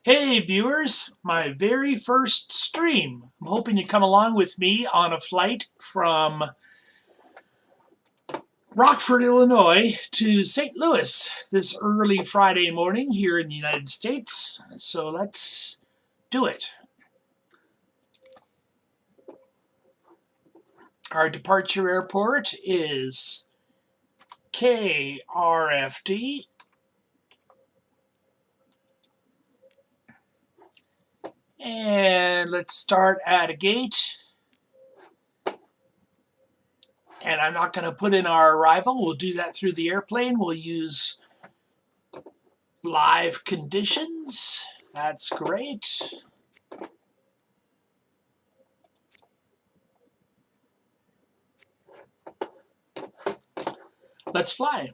Hey viewers, my very first stream. I'm hoping you come along with me on a flight from Rockford, Illinois to St. Louis this early Friday morning here in the United States. So let's do it. Our departure airport is KRFD. And let's start at a gate. And I'm not going to put in our arrival. We'll do that through the airplane. We'll use live conditions. That's great. Let's fly.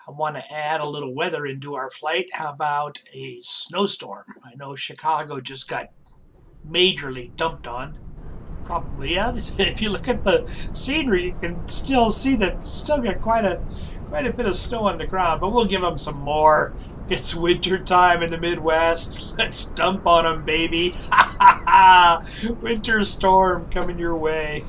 I want to add a little weather into our flight. How about a snowstorm? I know Chicago just got majorly dumped on. Probably, yeah. If you look at the scenery, you can still see that still got quite a bit of snow on the ground, but we'll give them some more. It's winter time in the Midwest. Let's dump on them, baby. Winter storm coming your way.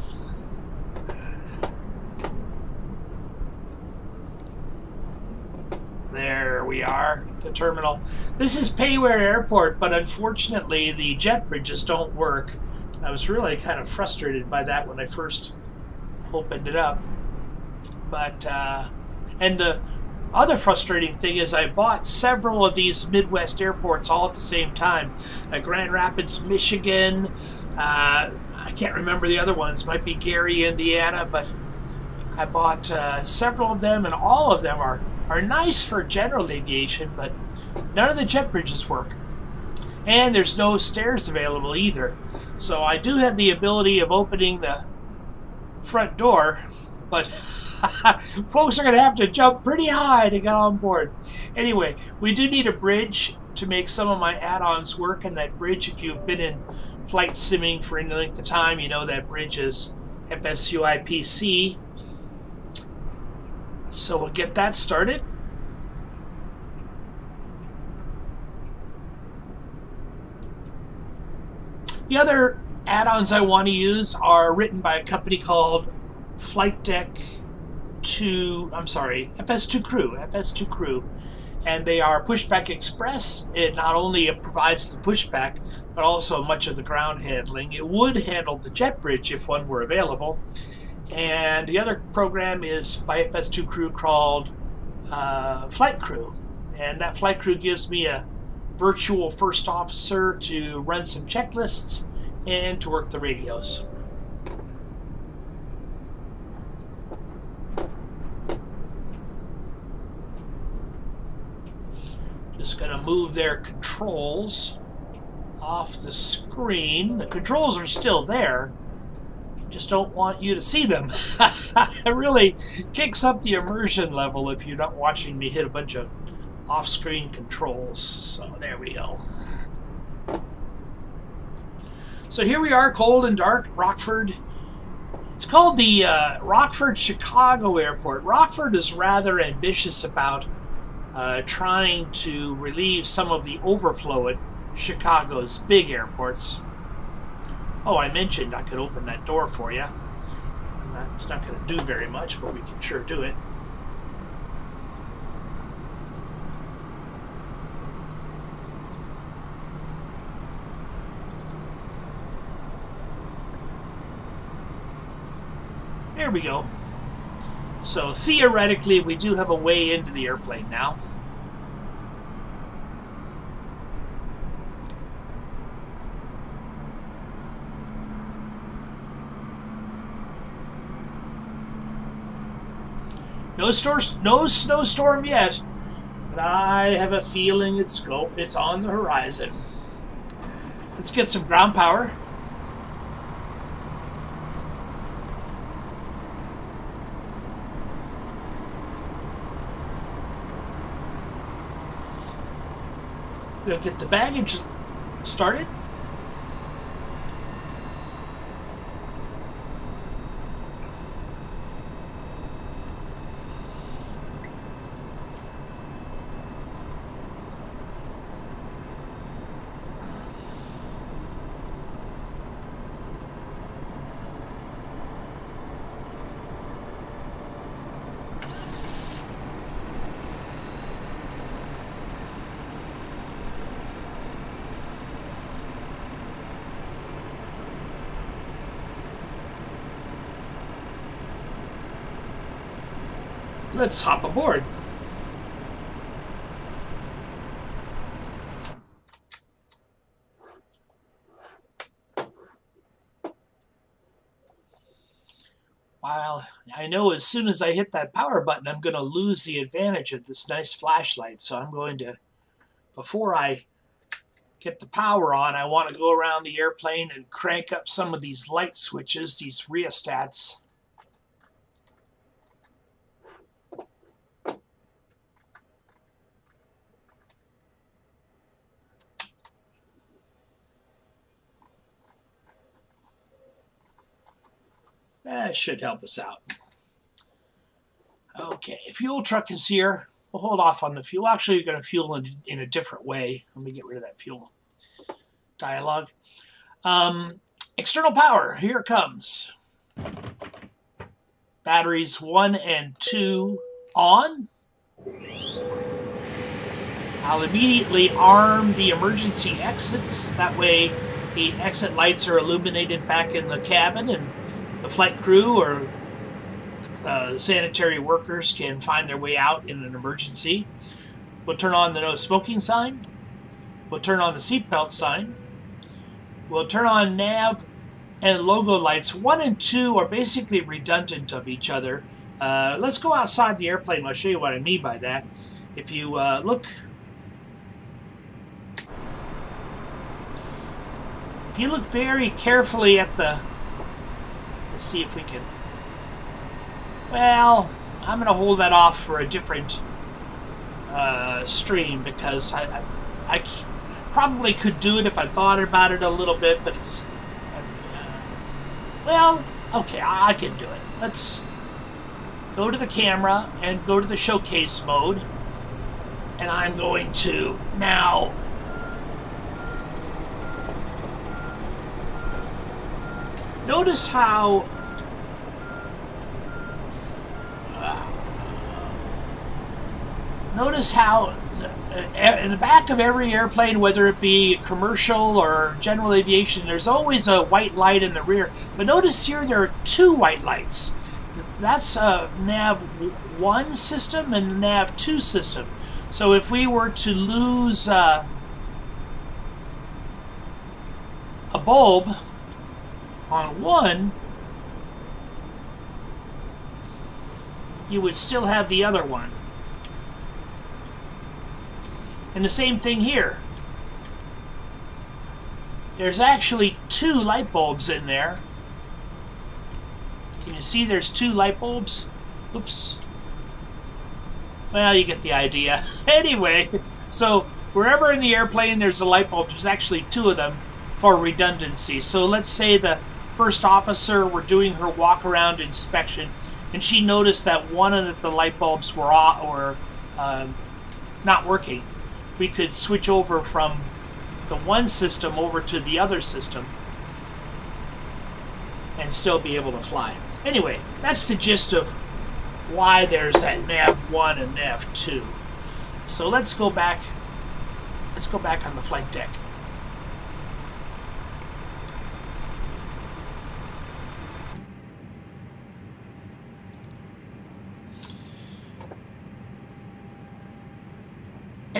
There we are, the terminal. This is Payware Airport, but unfortunately the jet bridges don't work. I was really kind of frustrated by that when I first opened it up. But, and the other frustrating thing is I bought several of these Midwest airports all at the same time. Grand Rapids, Michigan, I can't remember the other ones, might be Gary, Indiana, but I bought several of them, and all of them are nice for general aviation, but none of the jet bridges work. And there's no stairs available either. So I do have the ability of opening the front door, but folks are going to have to jump pretty high to get on board. Anyway, we do need a bridge to make some of my add-ons work, and that bridge, if you've been in flight simming for any length of time, you know that bridge is FSUIPC. So we'll get that started. The other add-ons I want to use are written by a company called FS2 Crew, and they are Pushback Express. It not only provides the pushback, but also much of the ground handling. It would handle the jet bridge if one were available. And the other program is by FS2 Crew called Flight Crew. And that Flight Crew gives me a virtual first officer to run some checklists and to work the radios. Just going to move their controls off the screen. The controls are still there. Just don't want you to see them. It really kicks up the immersion level if you're not watching me hit a bunch of off-screen controls. So there we go. So here we are, cold and dark, Rockford. It's called the Rockford Chicago Airport. Rockford is rather ambitious about trying to relieve some of the overflow at Chicago's big airports. Oh, I mentioned I could open that door for you. It's not going to do very much, but we can sure do it. There we go. So theoretically, we do have a way into the airplane now. No snowstorm yet, but I have a feeling it's on the horizon. Let's get some ground power. We'll get the baggage started. Let's hop aboard. While I know as soon as I hit that power button, I'm going to lose the advantage of this nice flashlight. So I'm going to, before I get the power on, I want to go around the airplane and crank up some of these light switches, these rheostats. That should help us out. Okay, fuel truck is here. We'll hold off on the fuel. Actually, we're going to fuel in a different way. Let me get rid of that fuel dialogue. External power, here it comes. Batteries 1 and 2 on. I'll immediately arm the emergency exits. That way the exit lights are illuminated back in the cabin and the flight crew or sanitary workers can find their way out in an emergency. We'll turn on the no smoking sign. We'll turn on the seatbelt sign. We'll turn on nav and logo lights. 1 and 2 are basically redundant of each other. Let's go outside the airplane. I'll show you what I mean by that. If you look very carefully at the, let's see if we can, well, I'm going to hold that off for a different stream because I probably could do it if I thought about it a little bit, but it's, well, okay, I can do it. Let's go to the camera and go to the showcase mode, and I'm going to now notice how in the back of every airplane, whether it be commercial or general aviation, there's always a white light in the rear. But notice here there are 2 white lights. That's a nav 1 system and a nav 2 system. So if we were to lose a bulb on 1, you would still have the other one. And the same thing here. There's actually 2 light bulbs in there. Can you see there's 2 light bulbs? Oops. Well, you get the idea. Anyway, so wherever in the airplane there's a light bulb, there's actually 2 of them for redundancy. So let's say the first officer were doing her walk-around inspection, and she noticed that one of the light bulbs were off, or not working. We could switch over from the one system over to the other system and still be able to fly. Anyway, that's the gist of why there's that nav 1 and nav 2. So let's go back on the flight deck.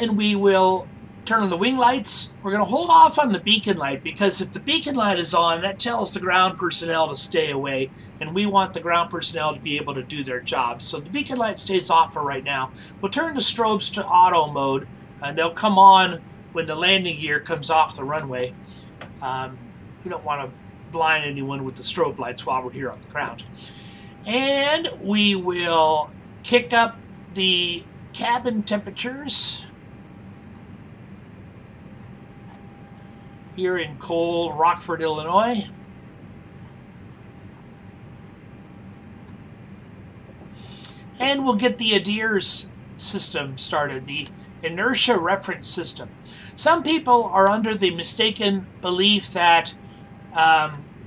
and we will turn on the wing lights. We're going to hold off on the beacon light because if the beacon light is on, that tells the ground personnel to stay away, and we want the ground personnel to be able to do their jobs. So the beacon light stays off for right now. We'll turn the strobes to auto mode, and they'll come on when the landing gear comes off the runway. We don't want to blind anyone with the strobe lights while we're here on the ground. And we will kick up the cabin temperatures here in cold Rockford, Illinois. And we'll get the ADIRS system started, the inertia reference system. Some people are under the mistaken belief that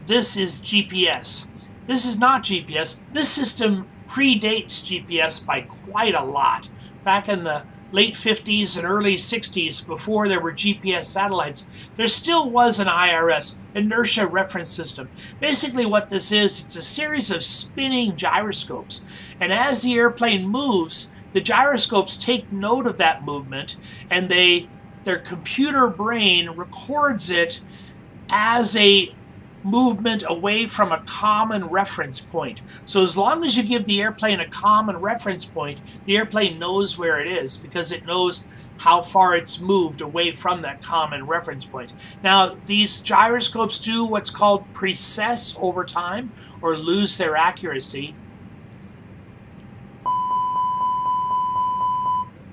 this is GPS. This is not GPS. This system predates GPS by quite a lot. Back in the late 50s and early 60s, before there were GPS satellites, there still was an IRS, inertia reference system. Basically what this is, it's a series of spinning gyroscopes. And as the airplane moves, the gyroscopes take note of that movement, and their computer brain records it as a movement away from a common reference point. So as long as you give the airplane a common reference point, the airplane knows where it is because it knows how far it's moved away from that common reference point. Now, these gyroscopes do what's called precess over time or lose their accuracy.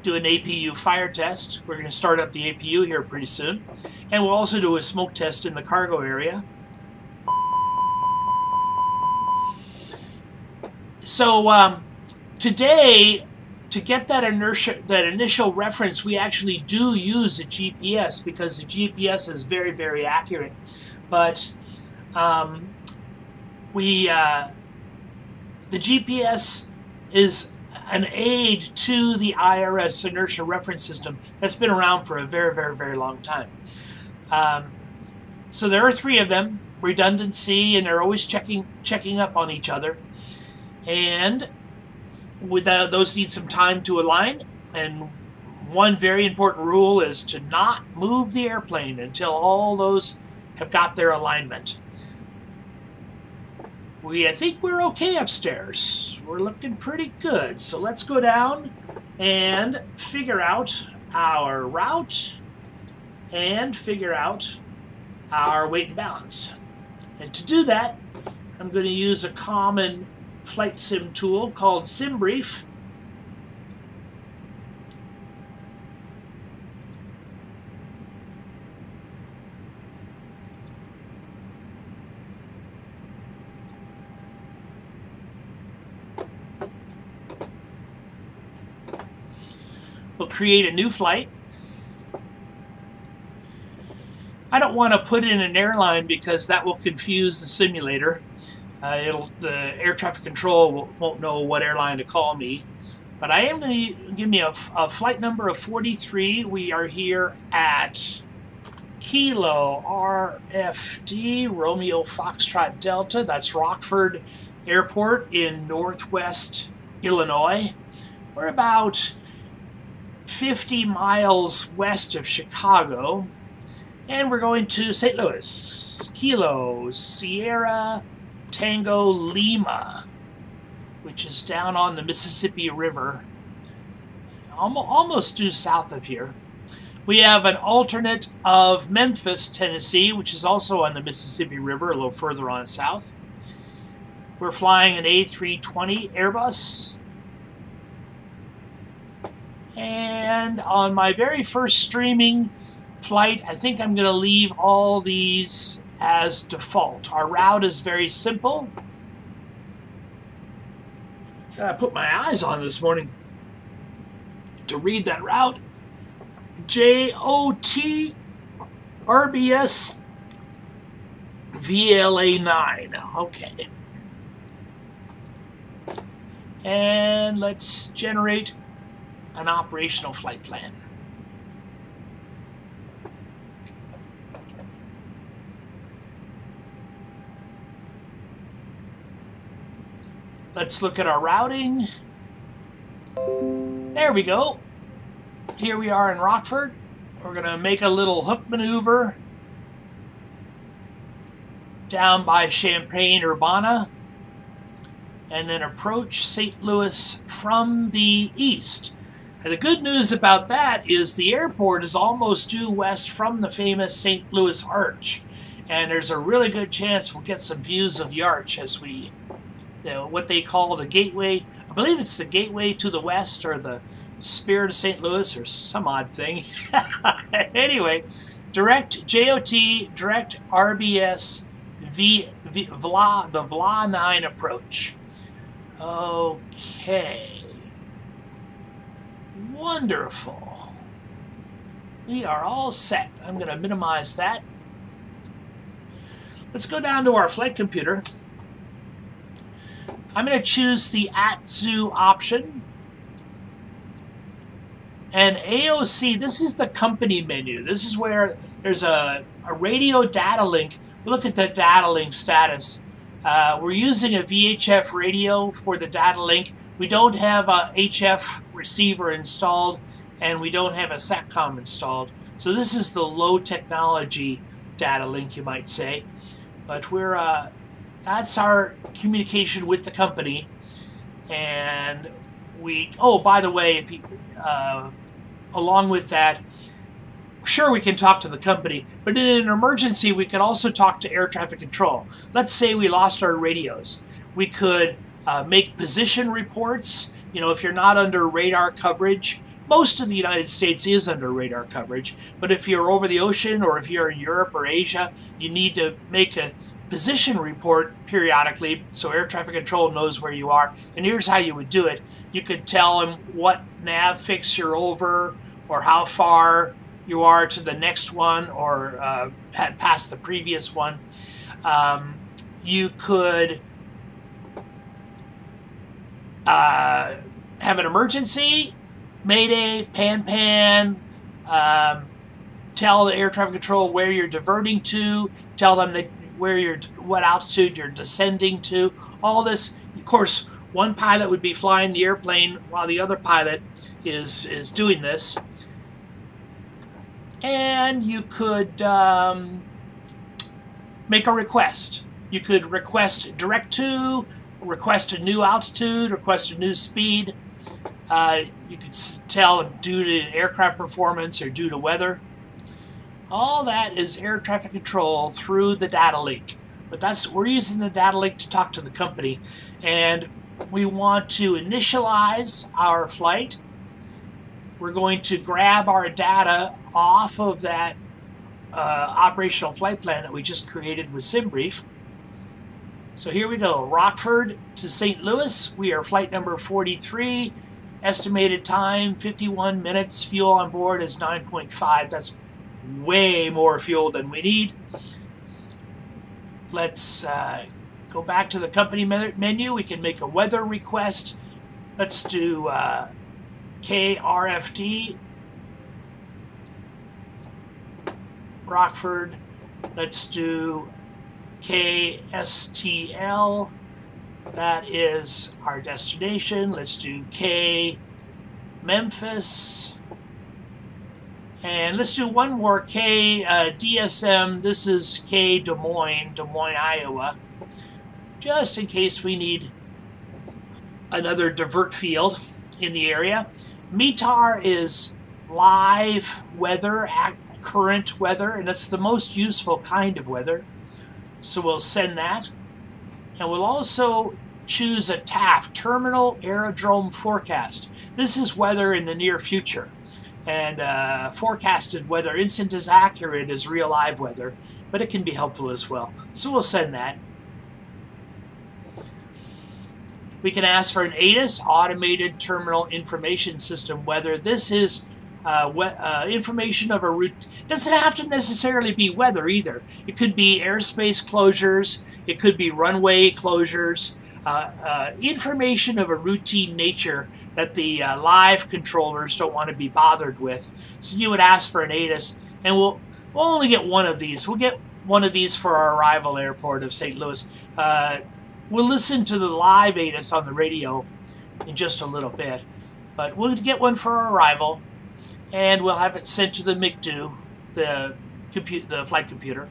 Do an APU fire test. We're going to start up the APU here pretty soon. And we'll also do a smoke test in the cargo area. So today, to get that inertia, that initial reference, we actually do use a GPS because the GPS is very, very accurate. But the GPS is an aid to the IRS inertia reference system that's been around for a very, very, very long time. So there are 3 of them, redundancy, and they're always checking up on each other. And with those need some time to align. And one very important rule is to not move the airplane until all those have got their alignment. I think we're okay upstairs. We're looking pretty good. So let's go down and figure out our route and figure out our weight and balance. And to do that, I'm going to use a common flight sim tool called SimBrief. We'll create a new flight. I don't want to put in an airline because that will confuse the simulator. The air traffic control won't know what airline to call me. But I am going to give me a flight number of 43. We are here at Kilo RFD, Romeo Foxtrot Delta. That's Rockford Airport in northwest Illinois. We're about 50 miles west of Chicago. And we're going to St. Louis. Kilo Sierra Tango Lima, which is down on the Mississippi River, almost due south of here. We have an alternate of Memphis, Tennessee, which is also on the Mississippi River, a little further on south. We're flying an A320 Airbus. And on my very first streaming flight, I think I'm going to leave all these as default. Our route is very simple. I put my eyes on this morning to read that route. JOT RBS VLA9. Okay. And let's generate an operational flight plan. Let's look at our routing. There we go. here we are in Rockford. We're going to make a little hook maneuver down by Champaign-Urbana and then approach St. Louis from the east. And the good news about that is the airport is almost due west from the famous St. Louis Arch. And there's a really good chance we'll get some views of the arch as we, what they call the gateway. I believe it's the gateway to the west, or the Spirit of St. Louis, or some odd thing. Anyway, direct JOT, direct RBS, the VLA 9 approach. Okay. Wonderful. We are all set. I'm going to minimize that. Let's go down to our flight computer. I'm going to choose the @zoo option. And AOC, this is the company menu. This is where there's a radio data link. Look at the data link status. We're using a VHF radio for the data link. We don't have a HF receiver installed, and we don't have a SATCOM installed. So this is the low technology data link, you might say. But we're that's our communication with the company. And we, oh, by the way, if you along with that, sure, we can talk to the company, but in an emergency, we could also talk to air traffic control. Let's say we lost our radios. We could make position reports. You know, if you're not under radar coverage, most of the United States is under radar coverage, but if you're over the ocean or if you're in Europe or Asia, you need to make a position report periodically so air traffic control knows where you are. And here's how you would do it. You could tell them what nav fix you're over, or how far you are to the next one, or had passed the previous one. You could have an emergency, mayday, pan, tell the air traffic control where you're diverting to, tell them that what altitude you're descending to. All this, of course, one pilot would be flying the airplane while the other pilot is doing this. And you could make a request. You could request direct to, request a new altitude, request a new speed. You could tell due to aircraft performance or due to weather. All that is air traffic control through the data link. But we're using the data link to talk to the company. And we want to initialize our flight. We're going to grab our data off of that operational flight plan that we just created with SimBrief. So here we go, Rockford to St. Louis. We are flight number 43. Estimated time, 51 minutes. Fuel on board is 9.5. That's way more fuel than we need. Let's go back to the company menu. We can make a weather request. Let's do KRFD, Rockford. Let's do KSTL. That is our destination. Let's do K Memphis. And let's do one more, KDSM. This is K Des Moines, Iowa. Just in case we need another divert field in the area. METAR is live weather, current weather, and it's the most useful kind of weather. So we'll send that. And we'll also choose a TAF, Terminal Aerodrome Forecast. This is weather in the near future. And forecasted weather isn't as accurate as real live weather, but it can be helpful as well. So we'll send that. We can ask for an ATIS, Automated Terminal Information System weather. This is information of a route. It doesn't have to necessarily be weather either. It could be airspace closures. It could be runway closures. Information of a routine nature that the live controllers don't want to be bothered with. So you would ask for an ATIS, and we'll only get one of these. We'll get one of these for our arrival airport of St. Louis. We'll listen to the live ATIS on the radio in just a little bit, but we'll get one for our arrival. and we'll have it sent to the MCDU, the flight computer,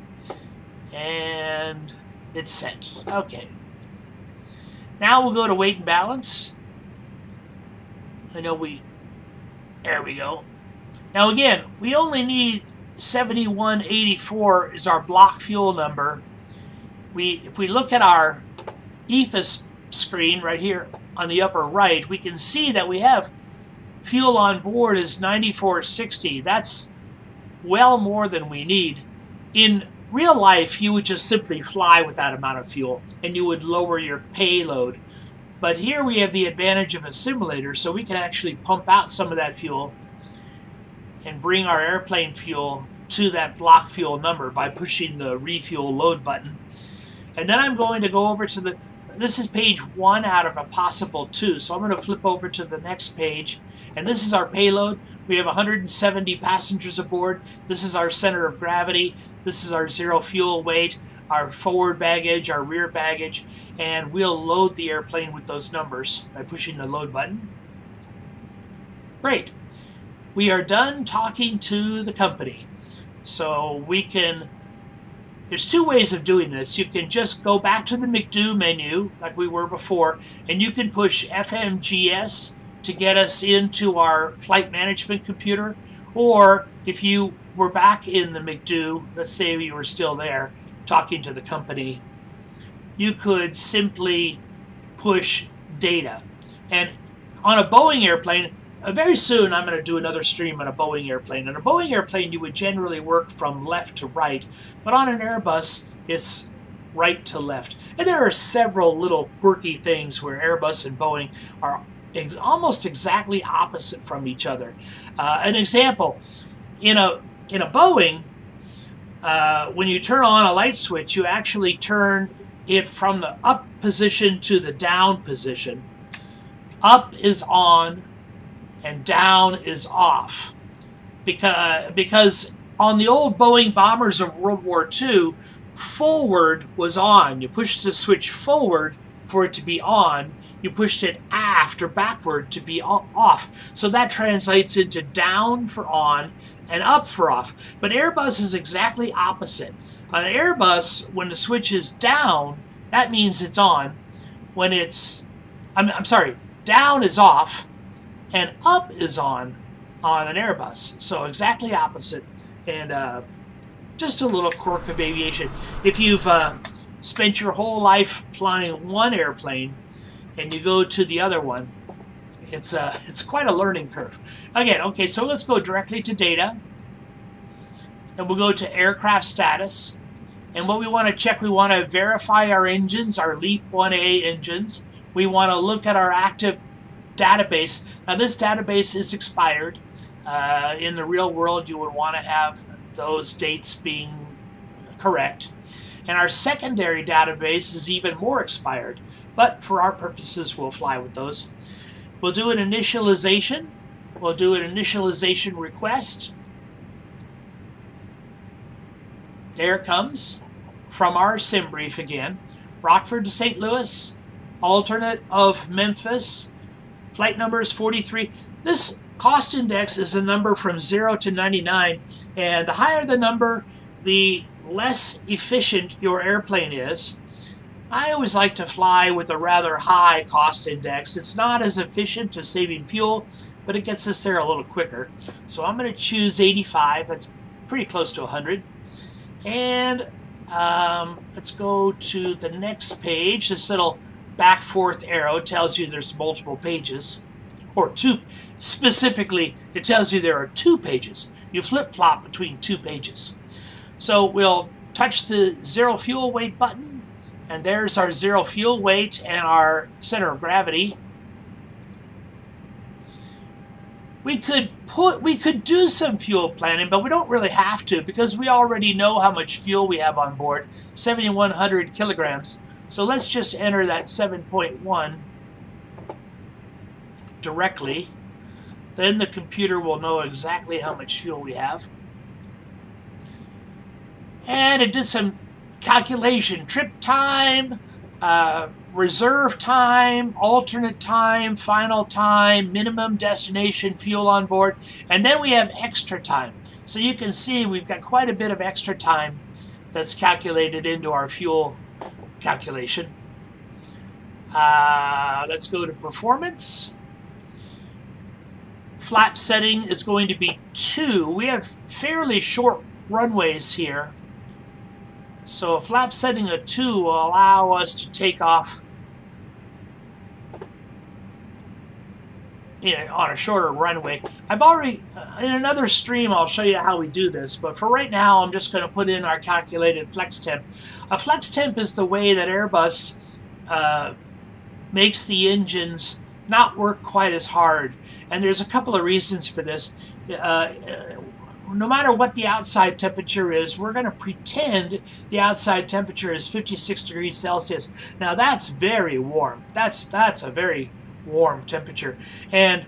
and it's sent. Okay. Now we'll go to weight and balance. There we go. Now again, we only need 7184 is our block fuel number. If we look at our EFIS screen right here on the upper right, we can see that we have fuel on board is 9460. That's well more than we need. In real life, you would just simply fly with that amount of fuel and you would lower your payload. But here we have the advantage of a simulator, so we can actually pump out some of that fuel and bring our airplane fuel to that block fuel number by pushing the refuel load button. And then I'm going to go over to this is page 1 out of a possible 2, so I'm going to flip over to the next page. And this is our payload. We have 170 passengers aboard. This is our center of gravity. This is our zero fuel weight, our forward baggage, our rear baggage, and we'll load the airplane with those numbers by pushing the load button. Great. We are done talking to the company. So there's 2 ways of doing this. You can just go back to the MCDU menu like we were before, and you can push FMGS to get us into our flight management computer. Or if you were back in the MCDU, let's say you were still there talking to the company, you could simply push data. And on a Boeing airplane, very soon I'm going to do another stream on a Boeing airplane. On a Boeing airplane, you would generally work from left to right, but on an Airbus, it's right to left. And there are several little quirky things where Airbus and Boeing are almost exactly opposite from each other. An example, in a Boeing, when you turn on a light switch, you actually turn it from the up position to the down position. Up is on and down is off. Because on the old Boeing bombers of World War II, forward was on. You pushed the switch forward for it to be on. You pushed it aft or backward to be off. So that translates into down for on and up for off. But Airbus is exactly opposite. On an Airbus, when the switch is down, that means it's on. When I'm sorry, down is off and up is on an Airbus. So exactly opposite. And just a little quirk of aviation. If you've spent your whole life flying one airplane and you go to the other one, it's quite a learning curve. Again, okay, so let's go directly to data. And we'll go to aircraft status. And what we want to check, we want to verify our engines, our LEAP 1A engines. We want to look at our active database. Now this database is expired. In the real world, you would want to have those dates being correct. And our secondary database is even more expired. But for our purposes, we'll fly with those. We'll do an initialization. We'll do an initialization request. There it comes from our sim brief again. Rockford to St. Louis, alternate of Memphis. Flight number is 43. This cost index is a number from 0 to 99. And the higher the number, the less efficient your airplane is. I always like to fly with a rather high cost index. It's not as efficient as saving fuel, but it gets us there a little quicker. So I'm going to choose 85. That's pretty close to 100. And let's go to the next page. This little back forth arrow tells you there's multiple pages. Or 2. Specifically, it tells you there are 2 pages. You flip-flop between 2 pages. So we'll touch the zero fuel weight button. And there's our zero fuel weight and our center of gravity. We could do some fuel planning, but we don't really have to because we already know how much fuel we have on board, 7,100 kilograms. So let's just enter that 7.1 directly. Then the computer will know exactly how much fuel we have. And it did some calculation, trip time, reserve time, alternate time, final time, minimum destination, fuel on board, and then we have extra time. So you can see we've got quite a bit of extra time that's calculated into our fuel calculation. Let's go to performance. Flap setting is going to be 2. We have fairly short runways here. So a flap setting of 2 will allow us to take off on a shorter runway. I've already, in another stream, I'll show you how we do this, but for right now, I'm just going to put in our calculated flex temp. A flex temp is the way that Airbus makes the engines not work quite as hard. And there's a couple of reasons for this. No matter what the outside temperature is, we're going to pretend the outside temperature is 56 degrees Celsius. Now that's very warm. That's a very warm temperature. And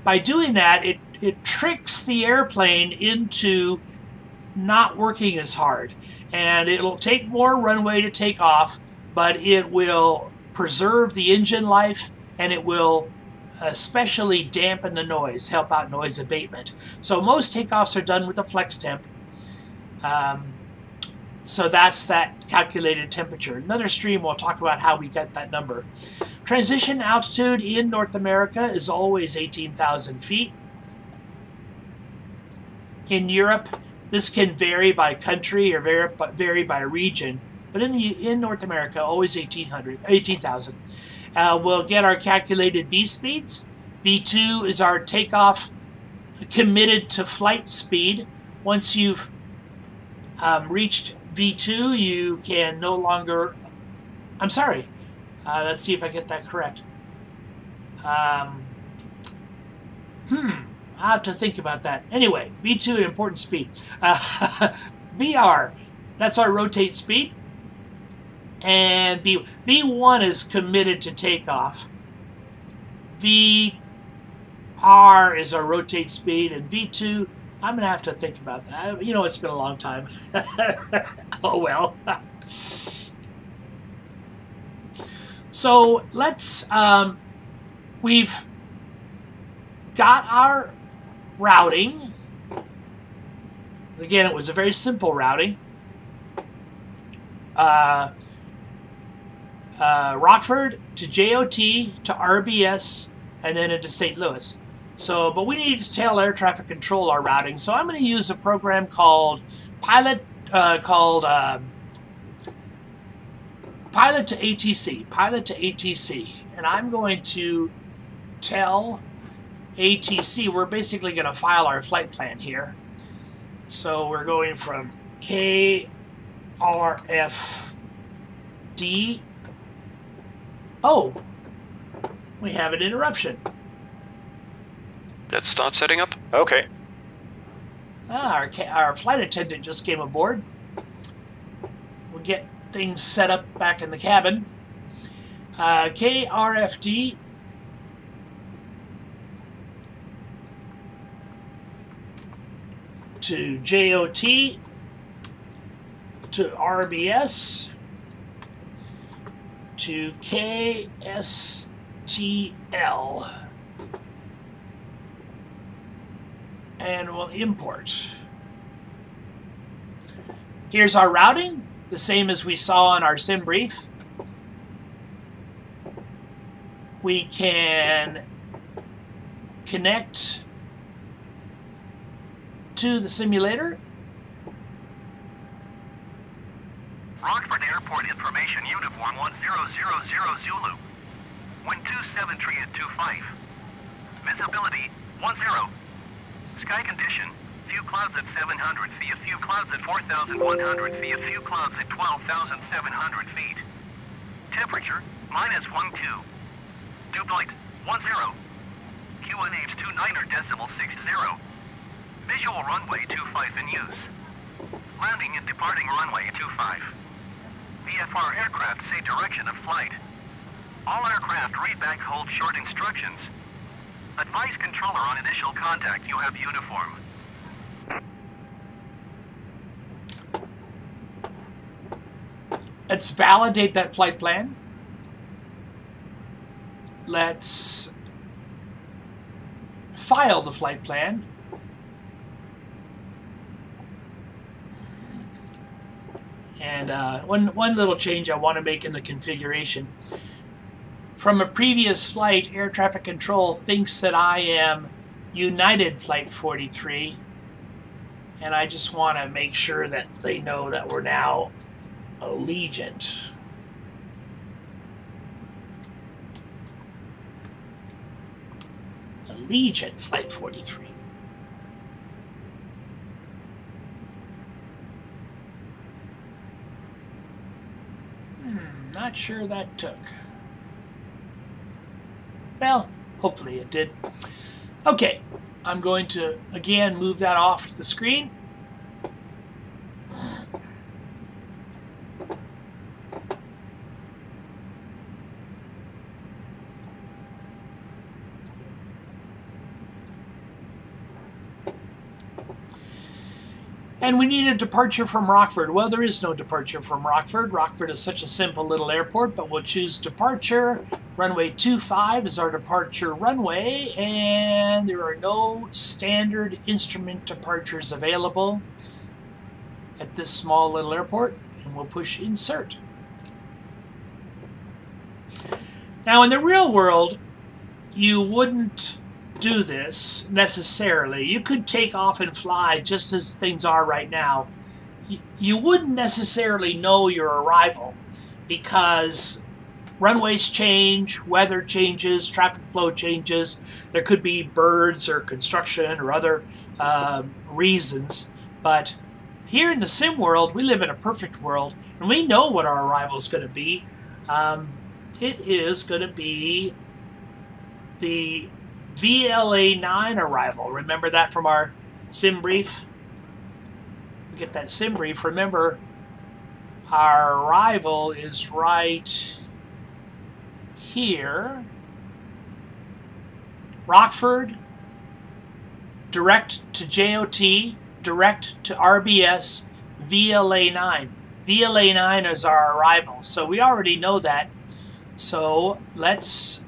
by doing that, it tricks the airplane into not working as hard. And it'll take more runway to take off, but it will preserve the engine life, and it will especially dampen the noise, help out noise abatement. So most takeoffs are done with a flex temp. So that's that calculated temperature. Another stream we'll talk about how we get that number. Transition altitude in North America is always 18,000 feet. In Europe, this can vary by country or vary by region, but in North America, always 18,000. We'll get our calculated V speeds. V2 is our takeoff committed to flight speed. Once you've reached V2, you can no longer... I'm sorry. Let's see if I get that correct. I'll have to think about that. Anyway, V2, important speed. VR, that's our rotate speed. And V1 is committed to takeoff. VR is our rotate speed, and V2, I'm going to have to think about that. You know, it's been a long time. Oh, well. So let's, we've got our routing. Again, it was a very simple routing. Rockford to JOT to RBS and then into St. Louis. So, but we need to tell air traffic control our routing. So I'm going to use a program called Pilot to ATC, and I'm going to tell ATC, we're basically going to file our flight plan here. So we're going from KRFD. Oh, we have an interruption. Let's start setting up. Okay. Our flight attendant just came aboard. We'll get things set up back in the cabin. KRFD to JOT to RBS to KSTL, and we'll import. Here's our routing, the same as we saw on our sim brief. We can connect to the simulator. Rockford Airport information, uniform 1000 Zulu. Wind 27 tree at 25. Visibility 10. Sky condition, few clouds at 700 feet, a few clouds at 4,100 feet, a few clouds at 12,700 feet. Temperature -12. Dew point 10. QNH 29.60. Visual runway 25 in use. Landing and departing runway 25. VFR aircraft say direction of flight. All aircraft read back hold short instructions. Advise controller on initial contact you have uniform. Let's validate that flight plan. let's file the flight plan. And one little change I want to make in the configuration. From a previous flight, air traffic control thinks that I am United Flight 43. And I just want to make sure that they know that we're now Allegiant. Allegiant Flight 43. Not sure that took. Well, hopefully it did. Okay, I'm going to again move that off the screen. And we need a departure from Rockford. Well, there is no departure from Rockford. Rockford is such a simple little airport, but we'll choose departure. Runway 25 is our departure runway, and there are no standard instrument departures available at this small little airport, and we'll push insert. Now, in the real world, you wouldn't do this necessarily. You could take off and fly just as things are right now. You wouldn't necessarily know your arrival because runways change, weather changes, traffic flow changes. There could be birds or construction or other reasons. But here in the sim world, we live in a perfect world, and we know what our arrival is going to be. It is going to be the VLA9 arrival. Remember that from our sim brief? We get that sim brief. Remember, our arrival is right here. Rockford, direct to JOT, direct to RBS, VLA9. VLA9 is our arrival. So we already know that. So let's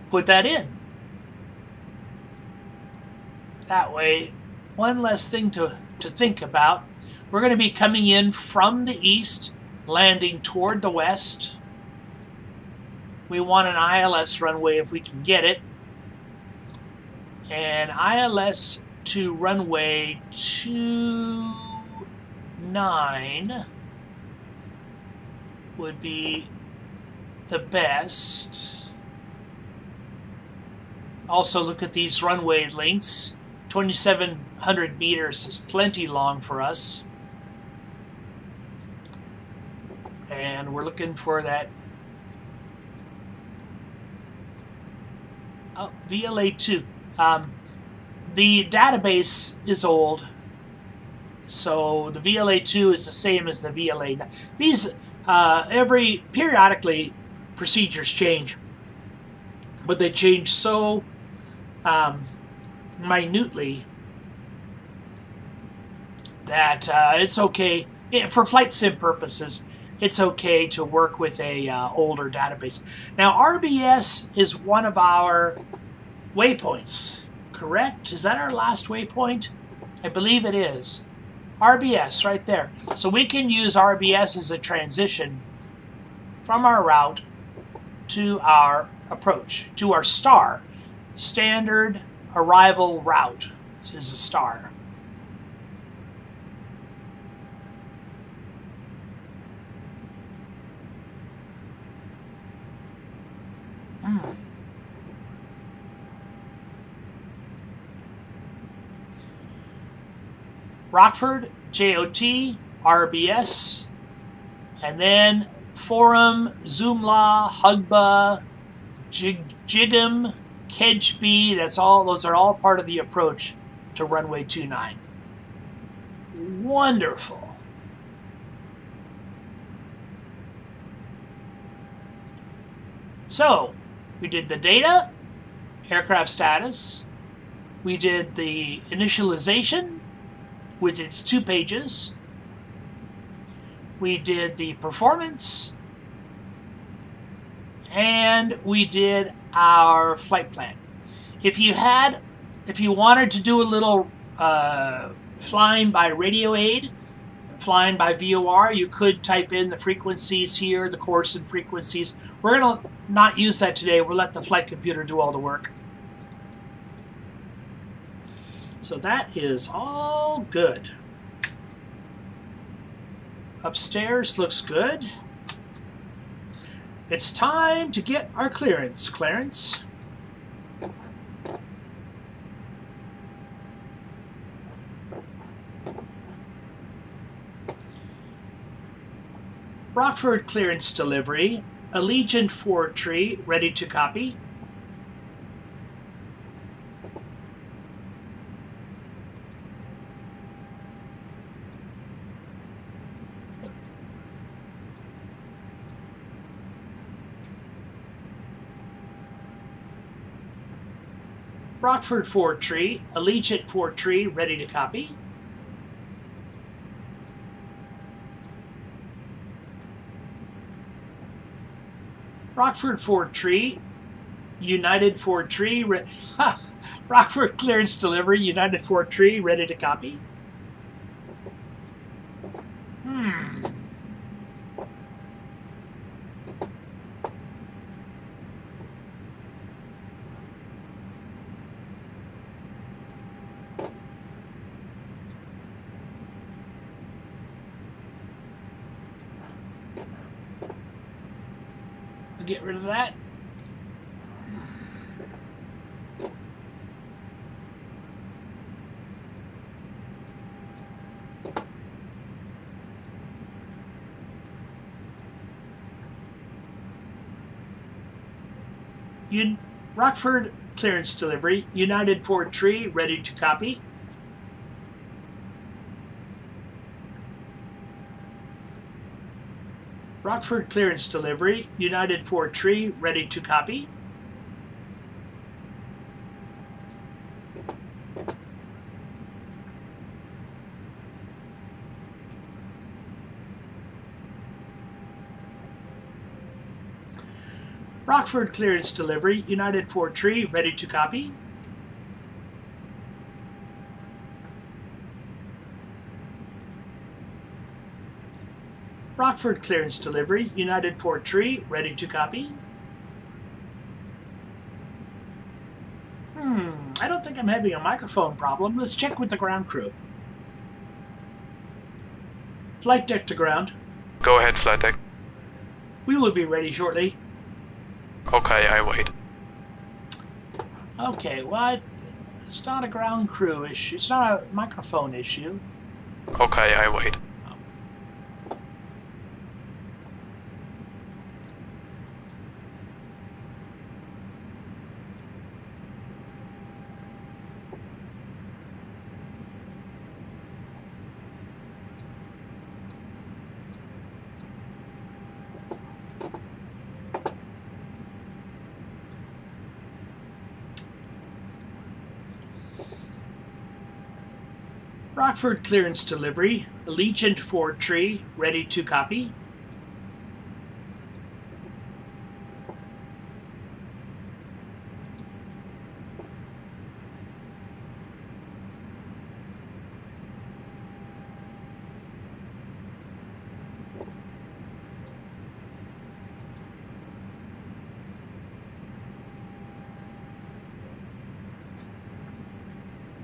put that in. That way, one less thing to think about. We're going to be coming in from the east, landing toward the west. We want an ILS runway if we can get it. And ILS to runway 29 would be the best. Also look at these runway lengths. 2,700 meters is plenty long for us. And we're looking for that VLA2. The database is old, so the VLA2 is the same as the VLA. These periodically procedures change, but they change so minutely that it's okay for flight sim purposes. It's okay to work with a older database. Now, RBS is one of our waypoints, correct? Is that our last waypoint? I believe it is. RBS right there. So we can use RBS as a transition from our route to our approach, to our star. Standard arrival route is a star. Rockford, JOT, RBS, and then Forum, Zoomla, Hugba, Jigum, Kedgeby. Those are all part of the approach to runway 29. Wonderful. So, we did the data, aircraft status. We did the initialization, with its 2 pages. We did the performance. and we did our flight plan. If you wanted to do a little flying by radio aid, flying by VOR, you could type in the frequencies here, the course and frequencies. We're going to not use that today. We'll let the flight computer do all the work. So that is all good. Upstairs looks good. It's time to get our clearance. Clarence. Rockford clearance delivery. Allegiant Ford Tree, ready to copy. Rockford Ford Tree, Allegiant Ford Tree, ready to copy. Rockford Ford Tree, United Ford Tree, Rockford clearance delivery, United Ford Tree, ready to copy. I'll get rid of that. Rockford clearance delivery, United Ford Tree, ready to copy. Rockford clearance delivery, United Ford Tree, ready to copy. Rockford clearance delivery, United Ford Tree, ready to copy. Rockford clearance delivery, United Ford Tree, ready to copy. I don't think I'm having a microphone problem. Let's check with the ground crew. Flight deck to ground. Go ahead, flight deck. We will be ready shortly. Okay, I wait. Okay, what? It's not a ground crew issue. It's not a microphone issue. Okay, I wait. Rockford clearance delivery, Allegiant Ford Tree, ready to copy.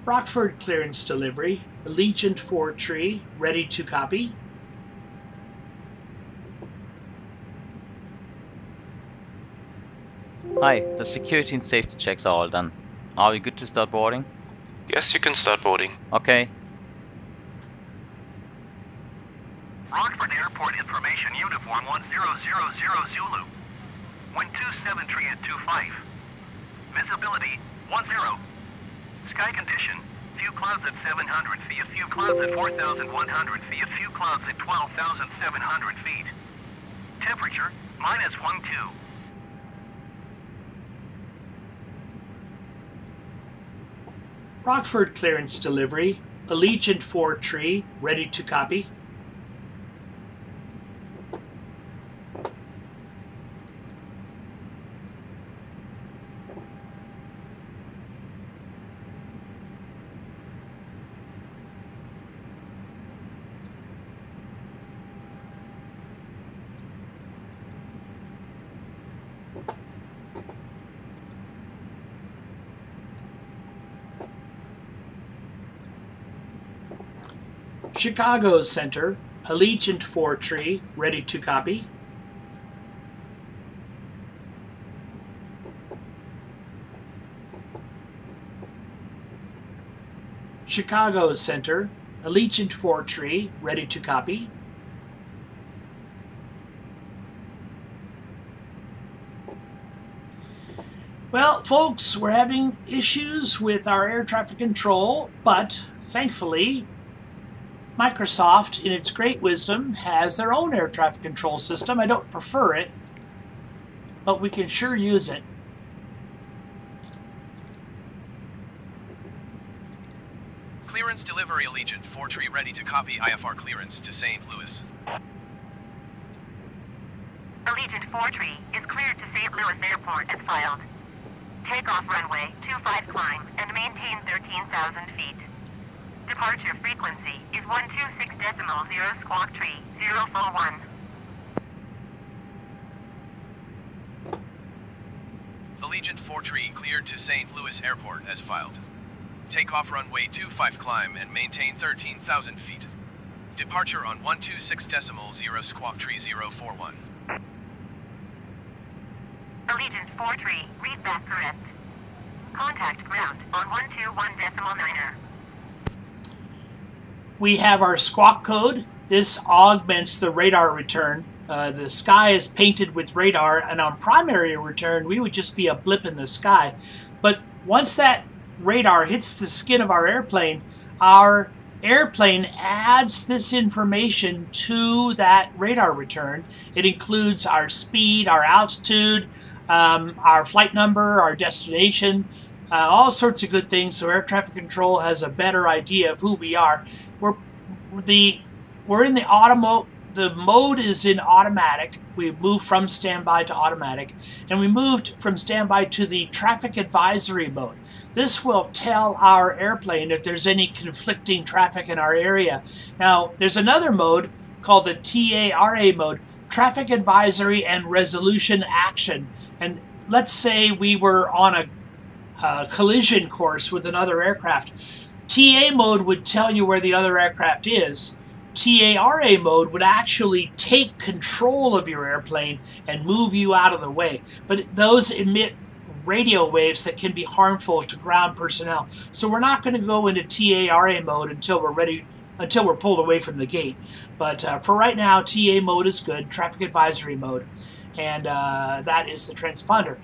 Rockford clearance delivery, Allegiant Ford Tree, ready to copy. Hi, the security and safety checks are all done. Are we good to start boarding? Yes, you can start boarding. Okay. Rockford Airport information, uniform 1000 Zulu. Wind 273 at 25. Visibility 10. Sky condition, few clouds at 700 feet, a few clouds at 4,100 feet, a few clouds at 12,700 feet. Temperature, -12. Rockford clearance delivery, Allegiant Ford Tree, ready to copy. Chicago Center, Allegiant 4 tree, ready to copy. Chicago Center, Allegiant 4 tree, ready to copy. Well, folks, we're having issues with our air traffic control, but thankfully, Microsoft, in its great wisdom, has their own air traffic control system. I don't prefer it, but we can sure use it. Clearance delivery Allegiant 4 tree ready to copy IFR clearance to St. Louis. Allegiant 4 tree is cleared to St. Louis Airport as filed. Takeoff runway 25 climb and maintain 13,000 feet. Departure frequency is 126.0 squawk tree 041. Allegiant 4 tree cleared to St. Louis Airport as filed. Takeoff runway 25 climb and maintain 13,000 feet. Departure on 126.0 squawk tree 041. Allegiant 4 tree, read back correct. Contact ground on 121.9er. We have our squawk code. This augments the radar return. The sky is painted with radar, and on primary return, we would just be a blip in the sky. But once that radar hits the skin of our airplane adds this information to that radar return. It includes our speed, our altitude, our flight number, our destination, all sorts of good things. So air traffic control has a better idea of who we are. We're in the mode is in automatic. We moved from standby to automatic, and we moved from standby to the traffic advisory mode. This will tell our airplane if there's any conflicting traffic in our area. Now, there's another mode called the TARA mode, traffic advisory and resolution action. And let's say we were on a collision course with another aircraft. TA mode would tell you where the other aircraft is. TARA mode would actually take control of your airplane and move you out of the way. But those emit radio waves that can be harmful to ground personnel. So we're not going to go into TARA mode until we're pulled away from the gate. But for right now, TA mode is good, traffic advisory mode. And that is the transponder.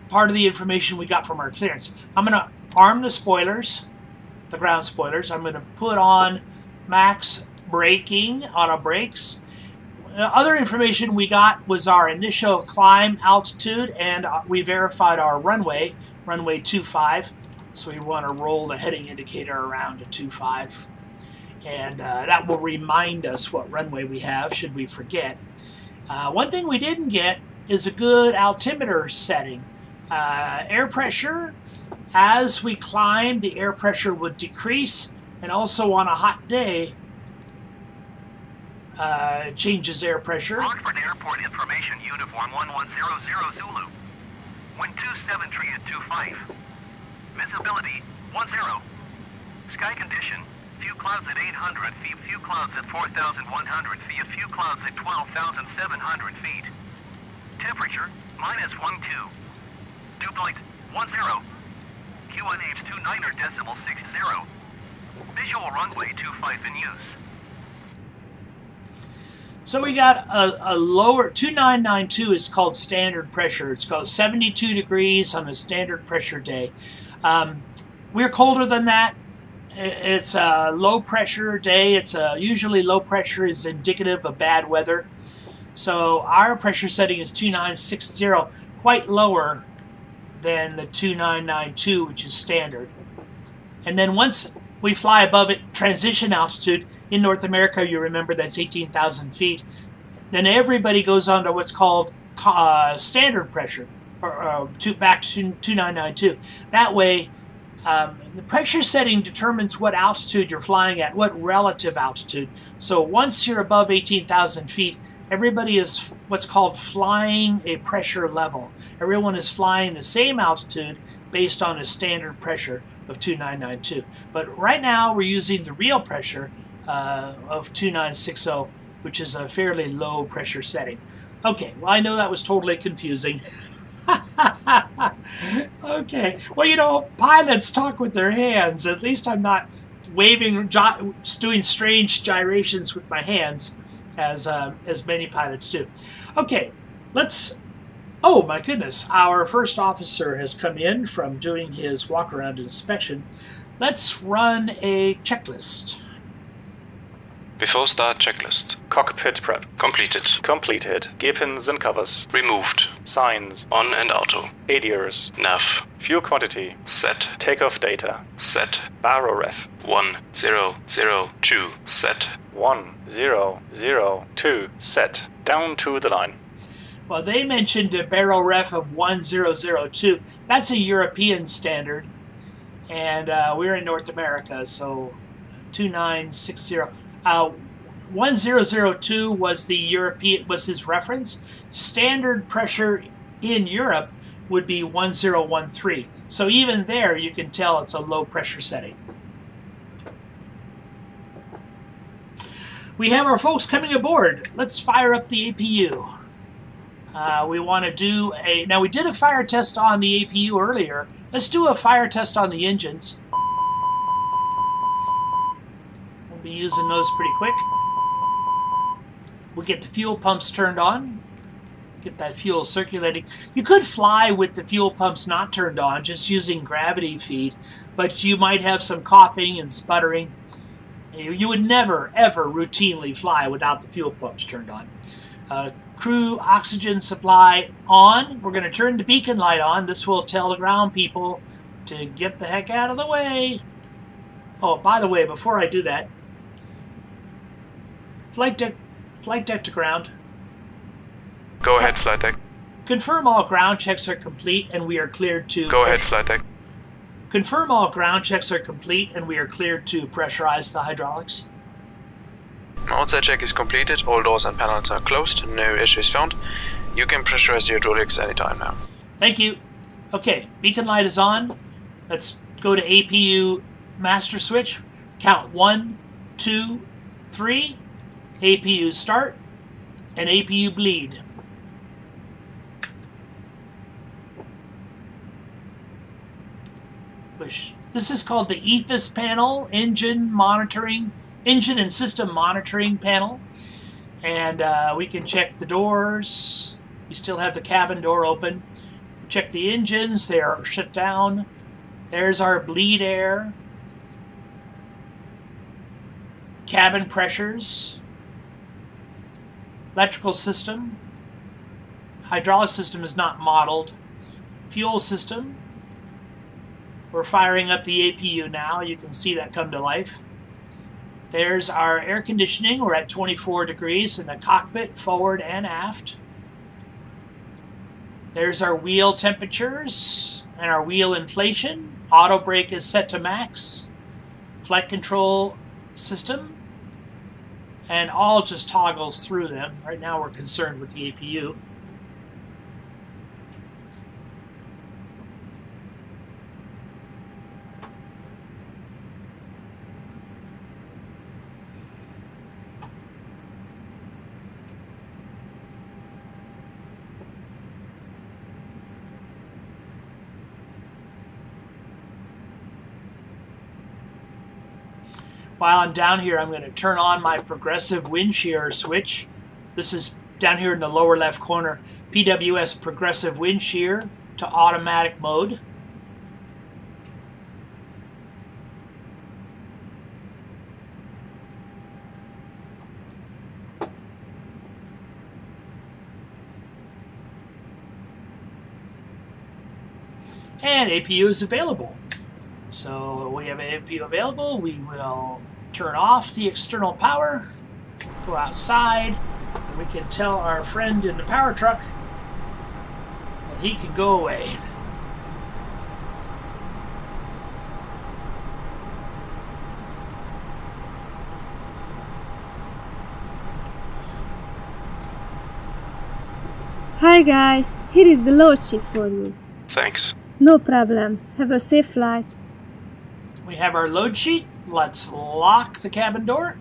Part of the information we got from our clearance. I'm going to arm the spoilers, the ground spoilers. I'm going to put on max braking on our brakes. Other information we got was our initial climb altitude, and we verified our runway 25. So we want to roll the heading indicator around to 25. And that will remind us what runway we have should we forget. One thing we didn't get is a good altimeter setting. Air pressure, as we climb, the air pressure would decrease, and also on a hot day, changes air pressure. Rockford Airport information, uniform 1100 Zulu. Wind 27 tree at 25. Visibility 10. Sky condition, few clouds at 800 feet, few clouds at 4,100 feet, few clouds at 12,700 feet. Temperature -12. Dew point 10. QNH 29.60. Visual runway 25 in use. So we got a lower, 2992 is called standard pressure. It's called 72 degrees on a standard pressure day. We're colder than that. It's a low pressure day. It's usually low pressure is indicative of bad weather. So our pressure setting is 2960, quite lower than the 2992, which is standard. And then once we fly above it, transition altitude, in North America, you remember that's 18,000 feet. Then everybody goes on to what's called standard pressure, or back to 2992. That way, the pressure setting determines what altitude you're flying at, what relative altitude. So once you're above 18,000 feet, everybody is what's called flying a pressure level. Everyone is flying the same altitude based on a standard pressure of 2992. But right now, we're using the real pressure of 2960, which is a fairly low pressure setting. Okay, well, I know that was totally confusing. Okay, well, you know, pilots talk with their hands. At least I'm not waving, doing strange gyrations with my hands, as many pilots do. Okay, let's. Oh my goodness, our first officer has come in from doing his walk-around inspection. Let's run a checklist. Before start, checklist. Cockpit prep. Completed. Completed. Gear pins and covers. Removed. Signs. On and auto. ADIRS. Nav. Fuel quantity. Set. Takeoff data. Set. Baro ref. 1002. Set. 1002. Set. Down to the line. Well, they mentioned a barrel ref of 1002. That's a European standard, and we're in North America, so 2960. 1002 was the European, was his reference. Standard pressure in Europe would be 1013. So even there, you can tell it's a low pressure setting. We have our folks coming aboard. Let's fire up the APU. We want to do a... Now, we did a fire test on the APU earlier. Let's do a fire test on the engines. We'll be using those pretty quick. We'll get the fuel pumps turned on. Get that fuel circulating. You could fly with the fuel pumps not turned on, just using gravity feed, but you might have some coughing and sputtering. You would never, ever routinely fly without the fuel pumps turned on. Crew oxygen supply on. We're going to turn the beacon light on. This will tell the ground people to get the heck out of the way. Oh, by the way, before I do that, flight deck to ground. Go ahead, flight deck. Confirm all ground checks are complete and we are cleared to... Go ahead, flight deck. Confirm all ground checks are complete and we are cleared to pressurize the hydraulics. Outside check is completed, all doors and panels are closed, no issues found. You can pressurize the hydraulics anytime now. Thank you. Okay, beacon light is on. Let's go to APU master switch. Count 1, 2, 3. APU start and APU bleed. Push. This is called the EFIS panel, engine and system monitoring panel, and we can check the doors. We still have the cabin door open. Check the engines, they are shut down. There's our bleed air. Cabin pressures. Electrical system. Hydraulic system is not modeled. Fuel system. We're firing up the APU now. You can see that come to life. There's our air conditioning. We're at 24 degrees in the cockpit, forward and aft. There's our wheel temperatures and our wheel inflation. Auto brake is set to max. Flight control system. And all just toggles through them. Right now we're concerned with the APU. While I'm down here, I'm going to turn on my progressive wind shear switch. This is down here in the lower left corner. PWS progressive wind shear to automatic mode. And APU is available. So we have an APU available. We will turn off the external power, go outside, and we can tell our friend in the power truck that he can go away. Hi guys, here is the load sheet for you. Thanks. No problem. Have a safe flight. We have our load sheet. Let's lock the cabin door.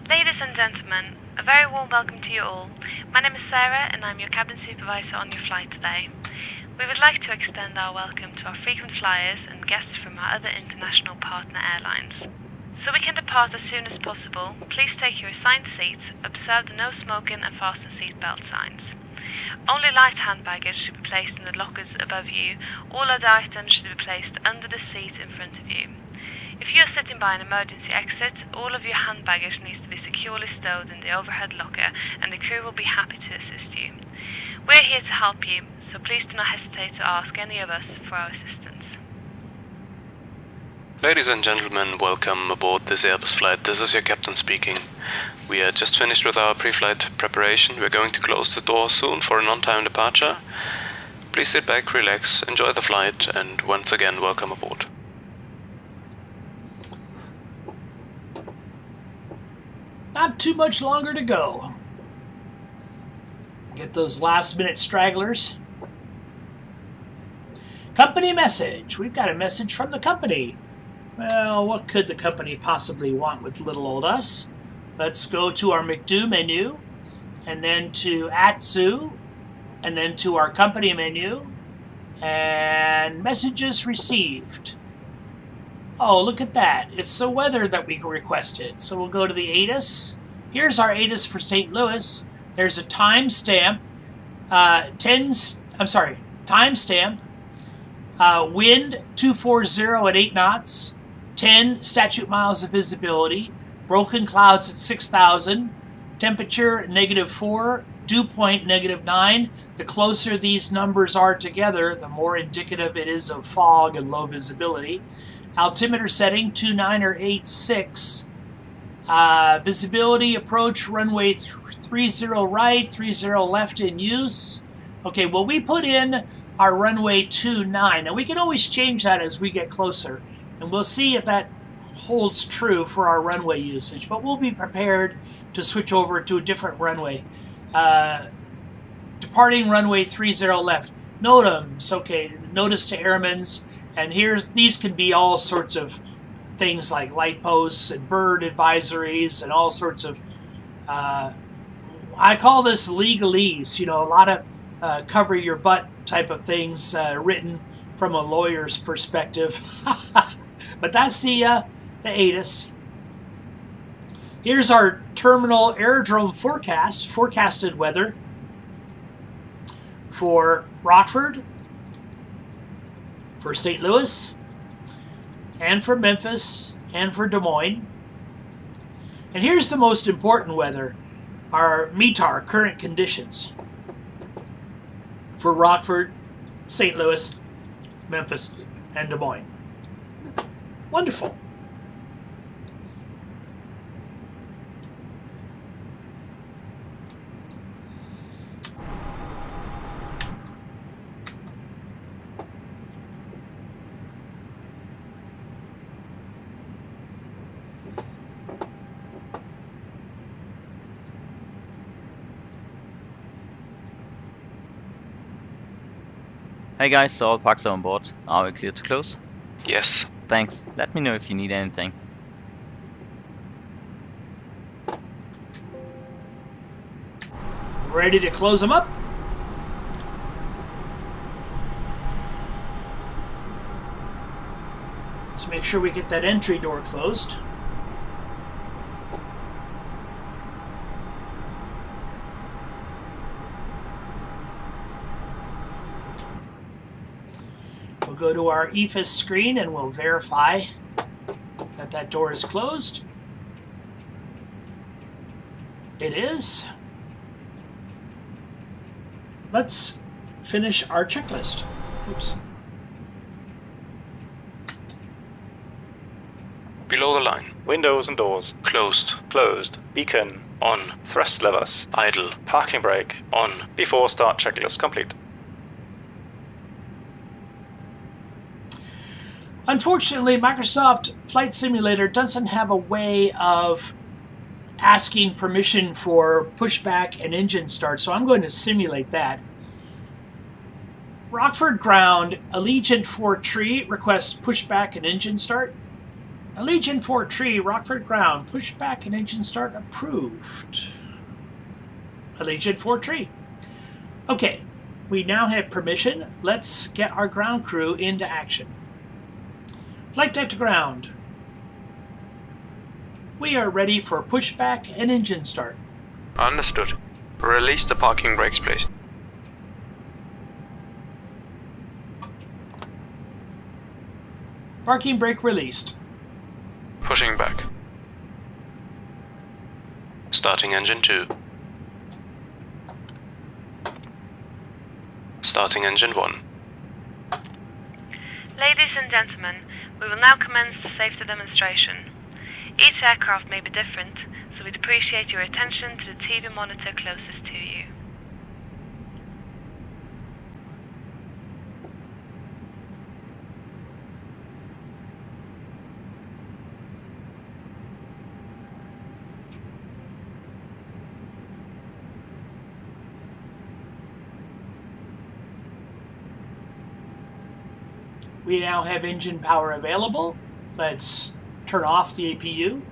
Ladies and gentlemen, a very warm welcome to you all. My name is Sarah and I'm your cabin supervisor on your flight today. We would like to extend our welcome to our frequent flyers and guests from our other international partner airlines. So we can depart as soon as possible, please take your assigned seats, observe the no smoking and fasten seatbelt signs. Only light hand baggage should be placed in the lockers above you. All other items should be placed under the seat in front of you. If you are sitting by an emergency exit, all of your hand baggage needs to be securely stowed in the overhead locker and the crew will be happy to assist you. We're here to help you, so please do not hesitate to ask any of us for our assistance. Ladies and gentlemen, welcome aboard this Airbus flight. This is your captain speaking. We are just finished with our pre-flight preparation. We're going to close the door soon for an on-time departure. Please sit back, relax, enjoy the flight, and once again, welcome aboard. Not too much longer to go. Get those last-minute stragglers. Company message. We've got a message from the company. Well, what could the company possibly want with little old us? Let's go to our McDo menu, and then to Atsu, and then to our company menu, and messages received. Oh, look at that. It's the weather that we requested. So we'll go to the ATIS. Here's our ATIS for St. Louis. There's a timestamp. Timestamp. Wind 240 at 8 knots. 10 statute miles of visibility. Broken clouds at 6,000. Temperature -4. Dew point -9. The closer these numbers are together, the more indicative it is of fog and low visibility. Altimeter setting 2986. Visibility approach runway 30 right, 30 left in use. Okay, well we put in our runway 29. Now we can always change that as we get closer, and we'll see if that holds true for our runway usage. But we'll be prepared to switch over to a different runway. Departing runway 30 left. NOTAMs. Okay, notice to airmen's. And these can be all sorts of things like light posts and bird advisories and all sorts of, I call this legalese, you know, a lot of cover your butt type of things written from a lawyer's perspective. But that's the ATIS. Here's our terminal aerodrome forecasted weather for Rockford, for St. Louis, and for Memphis, and for Des Moines. And here's the most important weather, our METAR current conditions for Rockford, St. Louis, Memphis, and Des Moines. Wonderful. Hey guys, so all parks are on board. Are we clear to close? Yes. Thanks. Let me know if you need anything. Ready to close them up? Let's make sure we get that entry door closed. We'll go to our EFIS screen and we'll verify that that door is closed. It is. Let's finish our checklist. Oops. Below the line. Windows and doors. Closed. Closed. Beacon. On. Thrust levers. Idle. Parking brake. On. Before start checklist complete. Unfortunately, Microsoft Flight Simulator doesn't have a way of asking permission for pushback and engine start, so I'm going to simulate that. Rockford ground, Allegiant 4 tree requests pushback and engine start. Allegiant 4 tree, Rockford ground, push back and engine start approved. Allegiant 4 tree. Okay, we now have permission. Let's get our ground crew into action. Flight deck to ground. We are ready for pushback and engine start. Understood. Release the parking brakes, please. Parking brake released. Pushing back. Starting engine 2. Starting engine 1. Ladies and gentlemen, we will now commence the safety demonstration. Each aircraft may be different, so we'd appreciate your attention to the TV monitor closest to you. We now have engine power available. Let's turn off the APU.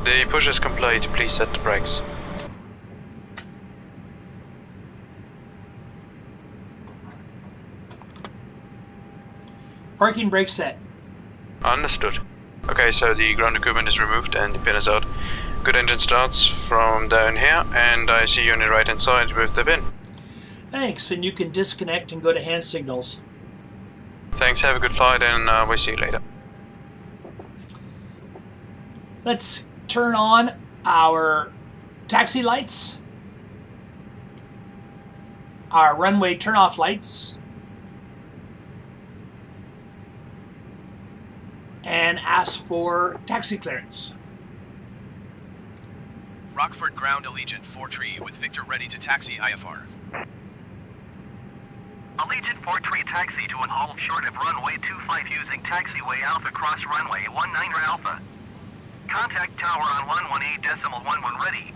The push is complete. Please set the brakes. Parking brake set. Understood. Okay, so the ground equipment is removed and the pin is out. Good engine starts from down here, and I see you on the right hand side with the pin. Thanks, and you can disconnect and go to hand signals. Thanks, have a good flight, and we'll see you later. Let's turn on our taxi lights, our runway turn-off lights, and ask for taxi clearance. Rockford ground Allegiant 4 tree with Victor ready to taxi IFR. Allegiant 4 tree taxi to an hold short of runway 25 using taxiway Alpha cross runway 19 Alpha. Contact tower on 118.11 ready.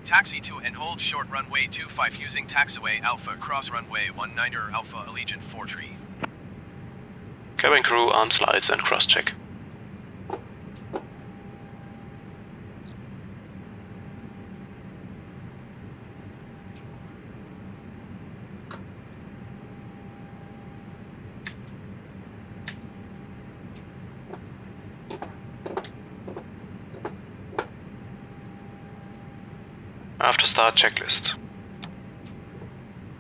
Taxi to and hold short runway 25 using taxiway Alpha cross runway 19 Alpha Allegiant 4 tree. Cabin crew, arms, lights and cross-check. After start checklist.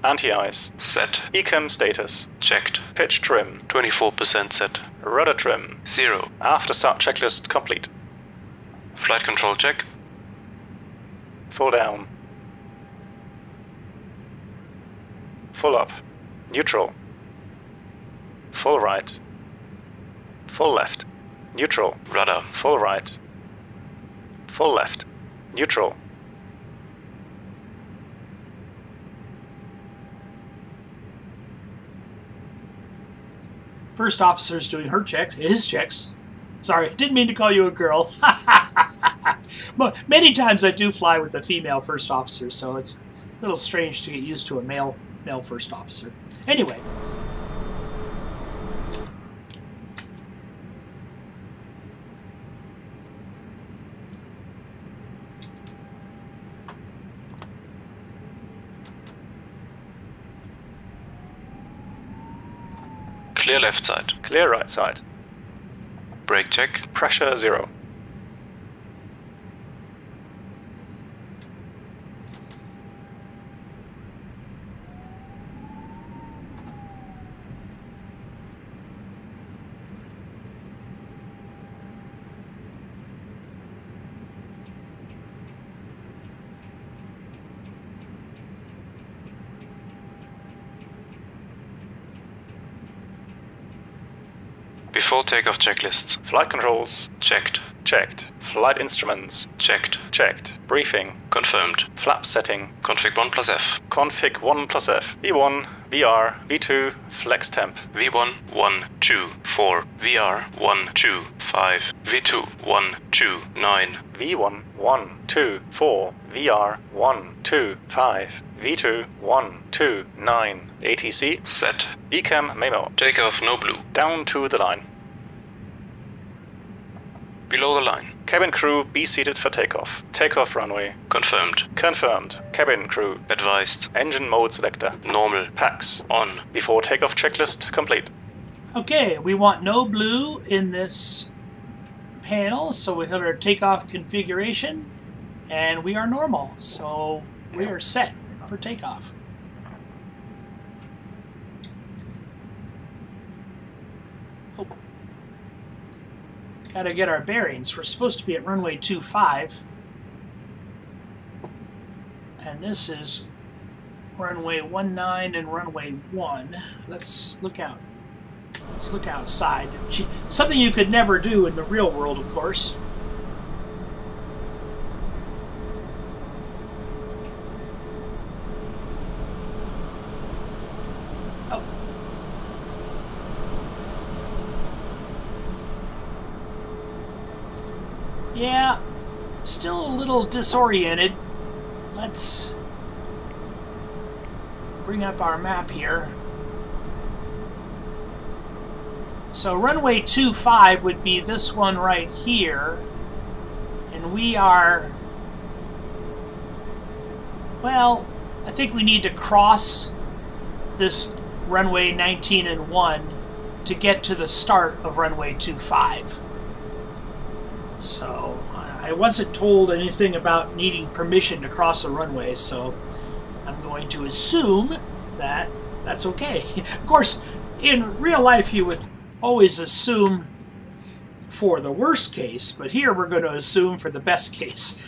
Anti-ice. Set. Ecam status. Checked. Pitch trim. 24% set. Rudder trim. 0. After start checklist complete. Flight control check. Full down. Full up. Neutral. Full right. Full left. Neutral. Rudder. Full right. Full left. Neutral. First officer's doing her checks, his checks. Sorry, didn't mean to call you a girl. Many times I do fly with a female first officer, so it's a little strange to get used to a male first officer. Anyway. Clear left side. Clear right side. Brake check. Pressure 0. Full takeoff checklist. Flight controls. Checked. Checked. Flight instruments. Checked. Checked. Briefing. Confirmed. Flap setting. Config 1 plus F. Config 1 plus F. V1, VR, V2, flex temp. V1, 1, 2, 4. VR, 1, 2, 5. V2, 1, 2, 9. V1, 1, 2, 4. VR, 1, 2, 5. V2, 1, 2, 9. ATC. Set. Ecam memo. Takeoff no blue. Down to the line. Below the line. Cabin crew, be seated for takeoff. Takeoff runway. Confirmed. Confirmed. Cabin crew. Advised. Engine mode selector. Normal. Packs. On. Before takeoff checklist complete. Okay, we want no blue in this panel, so we hit our takeoff configuration, and we are normal, so we are set for takeoff. Oh. Gotta get our bearings. We're supposed to be at runway 25, and this is runway 19 and runway 1. Let's look out. Let's look outside. Something you could never do in the real world, of course. Oh. Yeah, still a little disoriented. Let's bring up our map here. So runway 25 would be this one right here, and we are, well, I think we need to cross this runway 19 and 1 to get to the start of runway 25. So I wasn't told anything about needing permission to cross a runway, so I'm going to assume that that's okay. Of course, in real life you would always assume for the worst case, but here we're going to assume for the best case.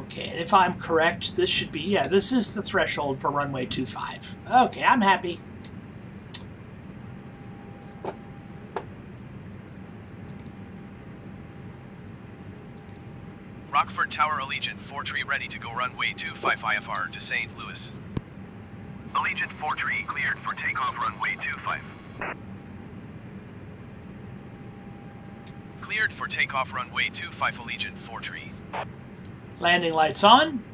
Okay, and if I'm correct, this should be, yeah, this is the threshold for runway 25. Okay, I'm happy. Rockford Tower Allegiant 4-tree ready to go runway 25 IFR to St. Louis. Allegiant 4-tree cleared for takeoff runway 25. Cleared for takeoff runway 25 Allegiant 4-tree. Landing lights on.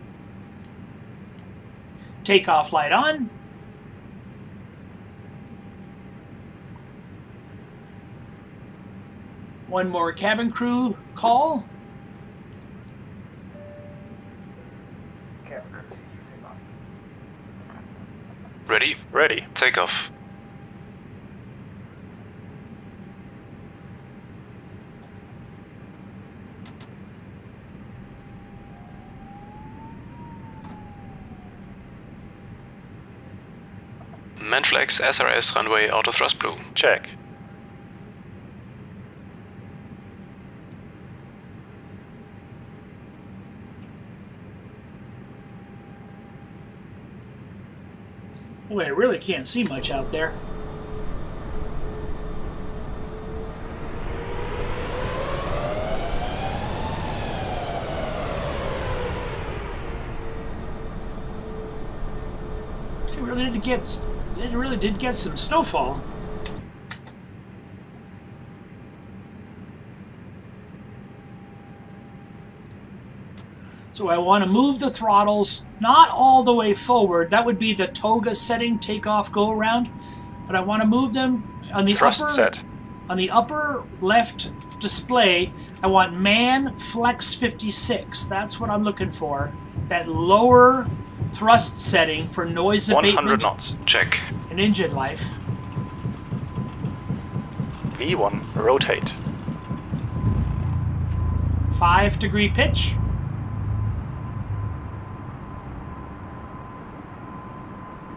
Takeoff light on. One more cabin crew call. Ready? Ready. Takeoff. Manflex SRS runway auto thrust blue. Check. Boy, I really can't see much out there. It really did get some snowfall. So I want to move the throttles not all the way forward. That would be the toga setting takeoff go around, but I want to move them on the Thrust set. On the upper left display. I want man flex 56. That's what I'm looking for. That lower thrust setting for noise abatement. 100 knots. Check. And engine life. V1, rotate. 5-degree pitch.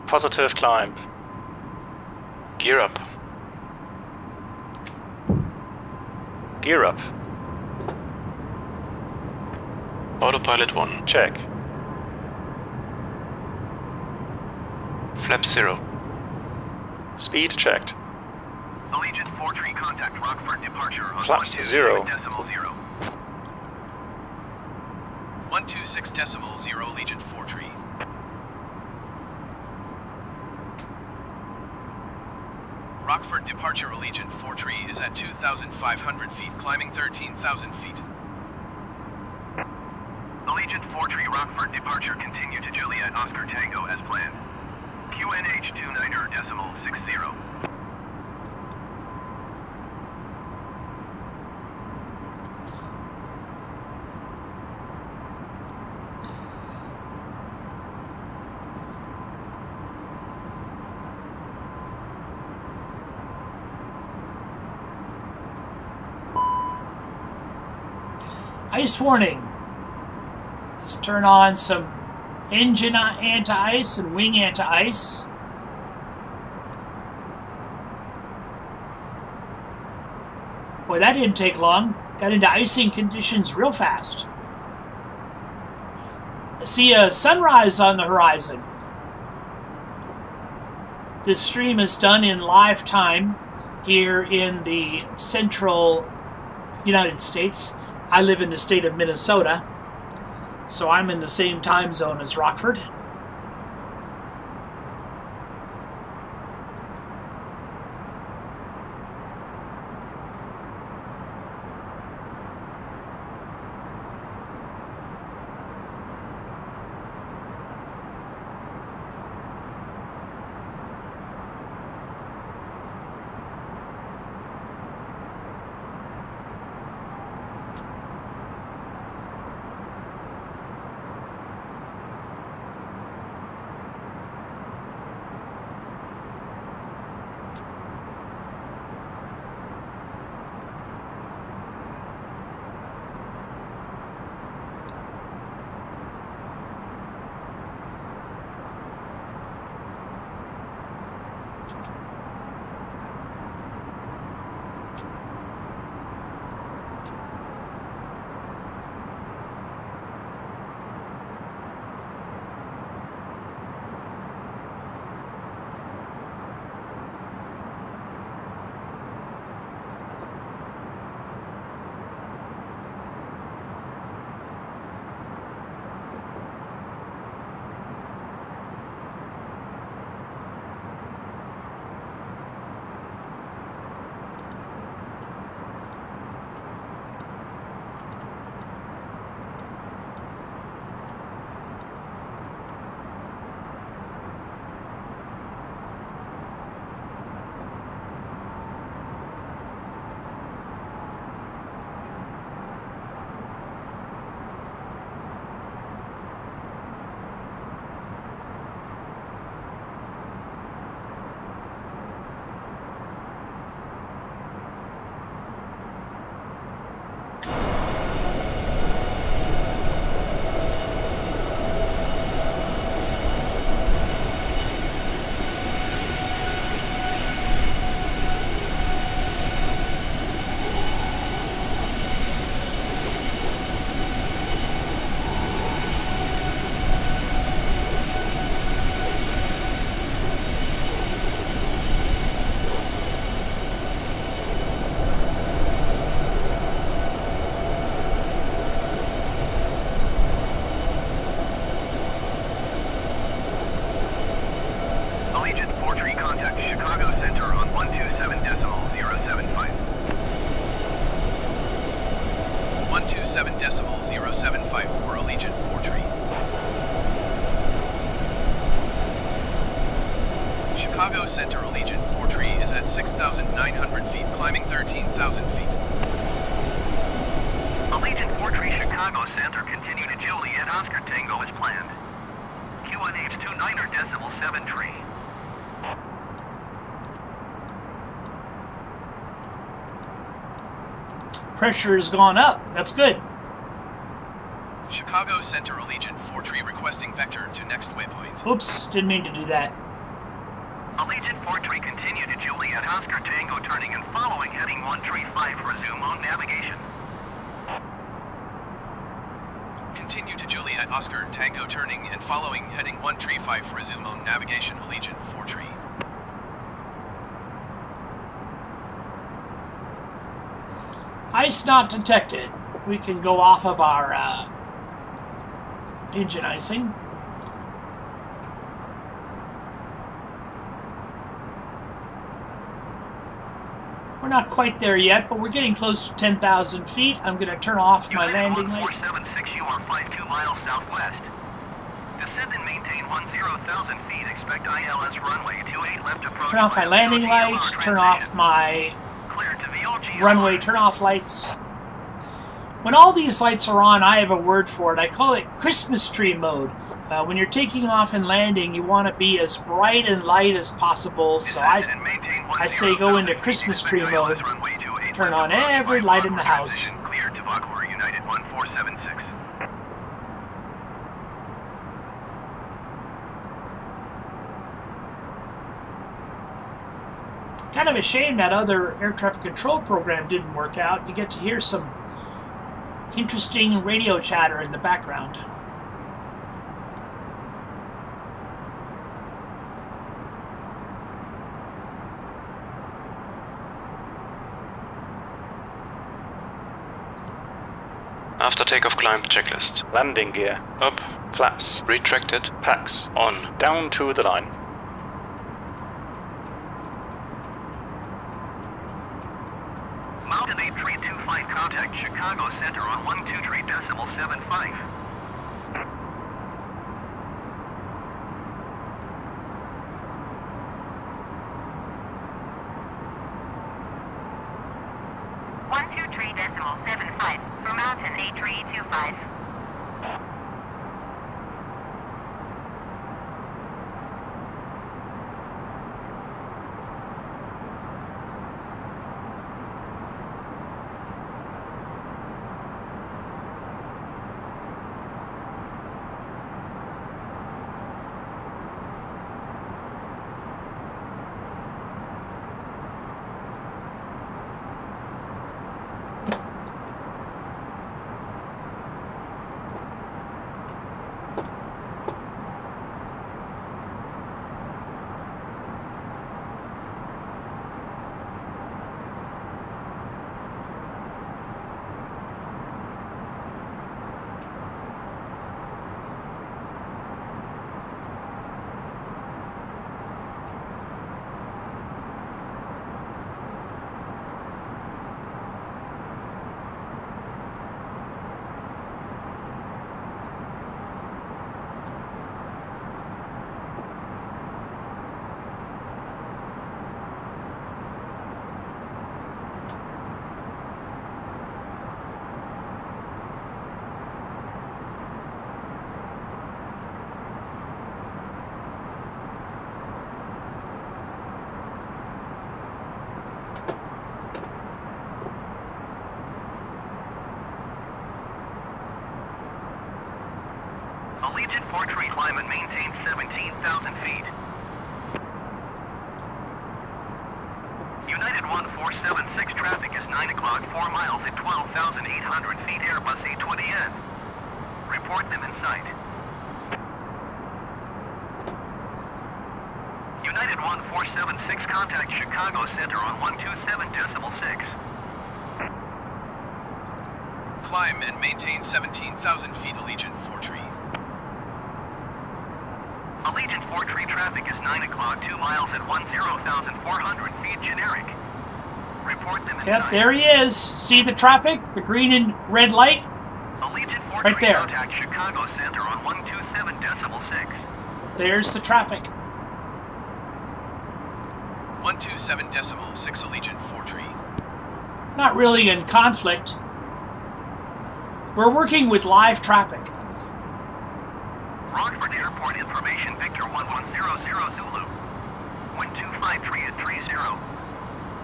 Positive climb. Gear up. Gear up. Autopilot 1. Check. Flap 0. Speed checked. Allegiant 4-3 contact Rockford departure on Flaps 0. 126.0. 126.0 Allegiant 4-3. Rockford departure Allegiant 4-3 is at 2,500 feet, climbing 13,000 feet. Allegiant 4-3 Rockford departure continue to Juliet Oscar Tango as planned. QNH 29.60. Ice warning. Let's turn on some engine anti-ice and wing anti-ice. Boy, that didn't take long. Got into icing conditions real fast. I see a sunrise on the horizon. This stream is done in live time here in the central United States. I live in the state of Minnesota, so I'm in the same time zone as Rockford. Chicago Center Allegiant 4-3 is at 6,900 feet, climbing 13,000 feet. Allegiant 4-3 Chicago Center continue to Juliet Oscar Tango as planned. QNH 29.73. Pressure has gone up. That's good. Chicago Center Allegiant 4-tree requesting vector to next waypoint. Oops, didn't mean to do that. Allegiant 4-tree continue to Juliet Oscar Tango turning and following heading 135, resume on navigation. Continue to Juliet Oscar Tango turning and following heading 135, resume on navigation Allegiant 4-tree. Ice not detected. We can go off of our engine icing. We're not quite there yet, but we're getting close to 10,000 feet. I'm going to turn off my landing light. 1476, you are 52 miles southwest. Descend and maintain 10,000 feet. Expect ILS runway 28 left approach. Turn off my landing light. Turn off my runway turn-off lights. When all these lights are on, I have a word for it. I call it Christmas tree mode. When you're taking off and landing, you want to be as bright and light as possible. So I say go into Christmas tree mode. Turn on every light in the house. Clear to Vancouver United 1476. Kind of a shame that other air traffic control program didn't work out. You get to hear some interesting radio chatter in the background. After takeoff climb checklist. Landing gear. Up. Flaps. Retracted. Packs. On. Down to the line. Mountain 8325 contact Chicago Center on 123.75. for Mountain 8325. Allegiant 4-tree climb and maintain 17,000 feet. United 1476 traffic is 9 o'clock, 4 miles at 12,800 feet, Airbus A20N. Report them in sight. United 1476 contact Chicago Center on 127.6. Climb and maintain 17,000 feet, Allegiant 4-tree. Allegiant 4-tree traffic is 9 o'clock, 2 miles at 10,400 feet, generic. Report them in Yep, sight. there he is. See the traffic? The green and red light? Allegiant 4-tree Right there. contact Chicago Center on 127.6. There's the traffic. 127.6 Allegiant 4-tree. Not really in conflict. We're working with live traffic. Rockford Airport information, Victor 1100 Zulu. Wind 253 at 30.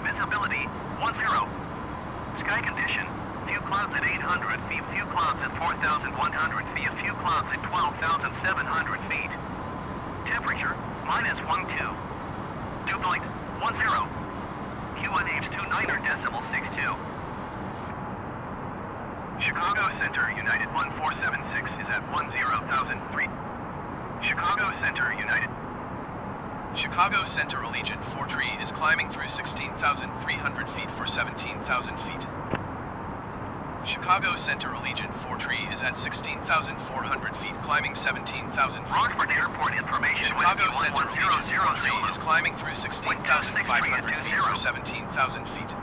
Visibility 10. Sky condition few clouds at 800 feet, few clouds at 4,100 feet, a few clouds at 12,700 feet. Temperature, -12. Dew point, 10. QNH 29.62. Chicago Center, United 1476 is at 10,003. Chicago Center, United. Chicago Center Allegiant 4-tree is climbing through 16,300 feet for 17,000 feet. Chicago Center Allegiant 4-tree is at 16,400 feet, climbing 17,000 feet. Rockford Airport information. Chicago Center Allegiant 4-tree is climbing through 16,500 feet for 17,000 feet.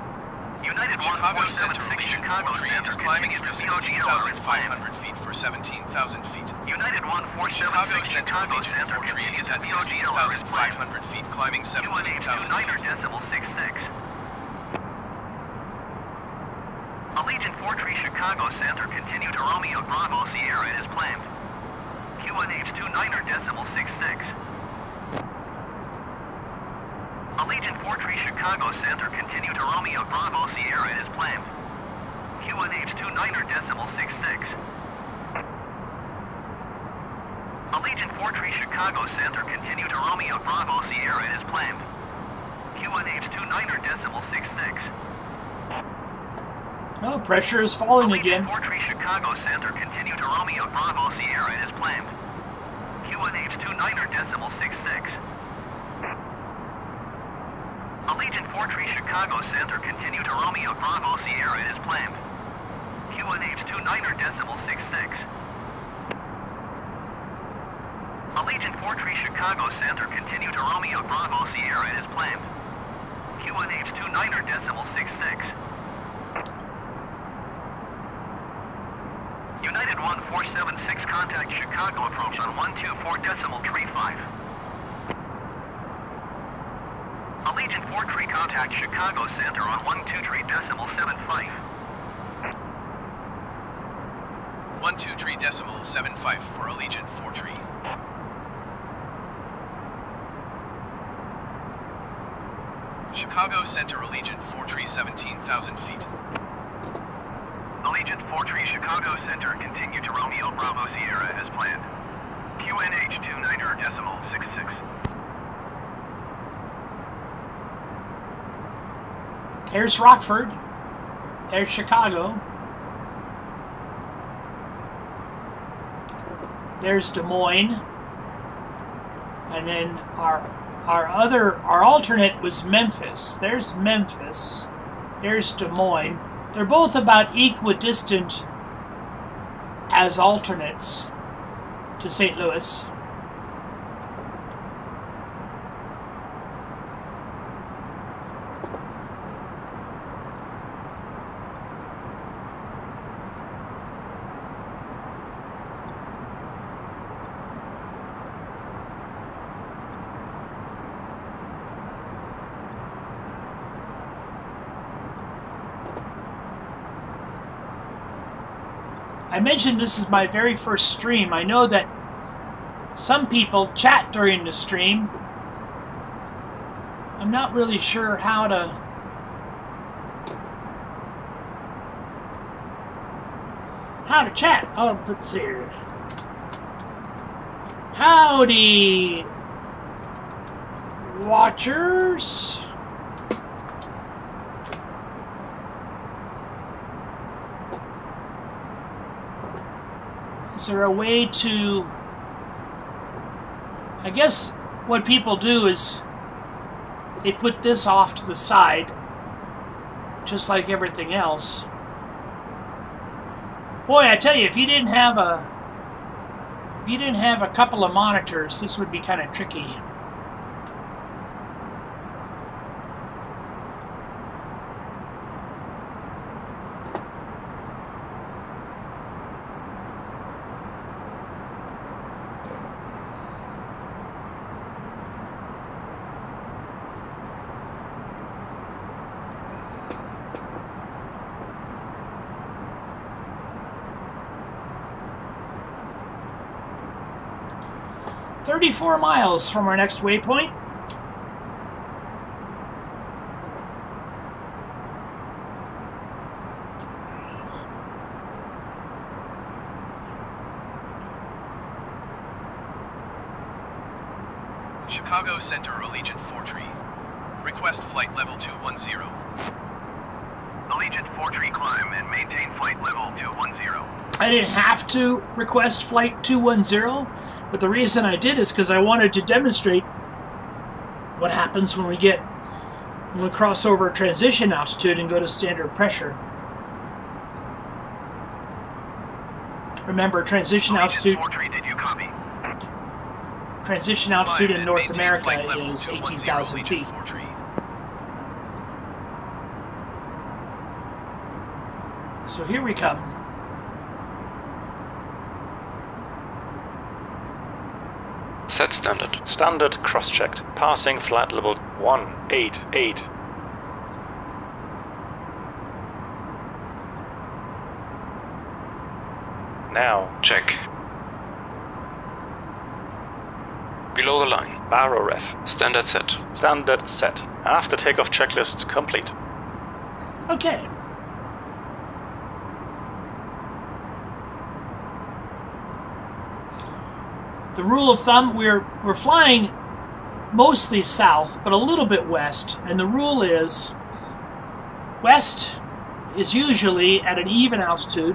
United Chicago Center 1476 Allegiant Chicago 4-tree Center is climbing continues through to BOD 16,500 feet for 17,000 feet. United Chicago 1476 Center Chicago Allegiant Center 4-tree is continues to at BOD 16,500 feet, climbing 17,000 feet. 2.9.66. Allegiant 4-tree Chicago Center continue to Romeo Bravo Sierra as planned. QNH 29.66. Allegiant 4-tree Chicago Center continue to Romeo Bravo Sierra as planned. QNH 29.66. Allegiant 4-tree Chicago Center continue to Romeo Bravo Sierra as planned. QNH 29.66. Oh, pressure is falling Allegiant again. 4-tree Chicago Center continue to Romeo Bravo Sierra as planned. QNH 29.66. Allegiant 4-tree Chicago Center continue to Romeo Bravo Sierra as planned. QNH 29.66. Allegiant 4-tree Chicago Center continue to Romeo Bravo Sierra as planned. QNH 29.66. United 1476 contact Chicago approach on 124.35. Allegiant 4-tree contact Chicago Center on 123.75. 123.75 for Allegiant 4-tree. Chicago Center Allegiant 4-tree 17,000 feet. Allegiant 4-tree Chicago Center continue to Romeo Bravo Sierra as planned. QNH 29.66. There's Rockford. There's Chicago. There's Des Moines. And then our alternate was Memphis. There's Memphis. There's Des Moines. They're both about equidistant as alternates to St. Louis. I mentioned this is my very first stream. I know that some people chat during the stream. I'm not really sure how to chat. I'll put here. Howdy, watchers. Is there a way to... I guess what people do is they put this off to the side, just like everything else. Boy, I tell you, if you didn't have a couple of monitors, this would be kind of tricky. "34 miles from our next waypoint. Chicago Center, Allegiant 4-Tree. Request flight level 210. Allegiant 4-Tree climb and maintain flight level 210. I didn't have to request flight 210, but the reason I did is because I wanted to demonstrate what happens when we cross over transition altitude and go to standard pressure. Remember, transition altitude. 4-Tree, did you copy? Transition altitude in North Maintain America flight level is 210, 18,000 Allegiant feet. 4-Tree. So here we come. Set standard. Standard cross-checked. Passing flight level 188. Now, Check. Below the line. Barrow ref. Standard set. Standard set. After takeoff checklist complete. Okay. The rule of thumb, we're flying mostly south, but a little bit west, and the rule is west is usually at an even altitude,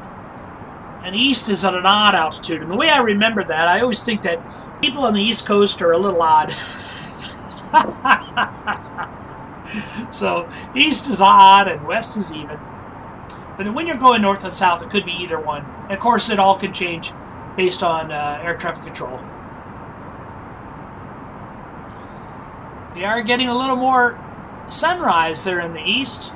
and east is at an odd altitude. And the way I remember that, I always think that people on the East Coast are a little odd. So east is odd and west is even. But when you're going north and south, it could be either one. And of course, it all can change based on air traffic control. We are getting a little more sunrise there in the east.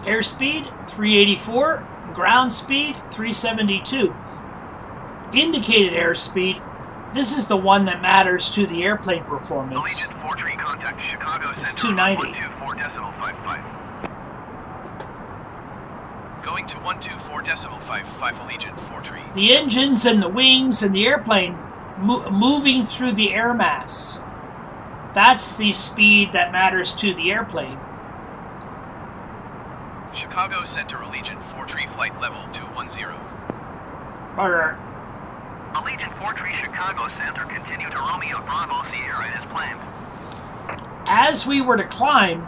Airspeed 384, ground speed 372. Indicated airspeed, this is the one that matters to the airplane performance. Allegiant 4-Tree contact Chicago It's Center 290. 124.55. Going to 124.55, Allegiant 4-Tree. The engines and the wings and the airplane moving through the air mass. That's the speed that matters to the airplane. Chicago Center, Allegiant 4-Tree flight level 210. Or, Allegiant 4-Tree Chicago Center, continue to Romeo Bravo Sierra as planned. as we were to climb,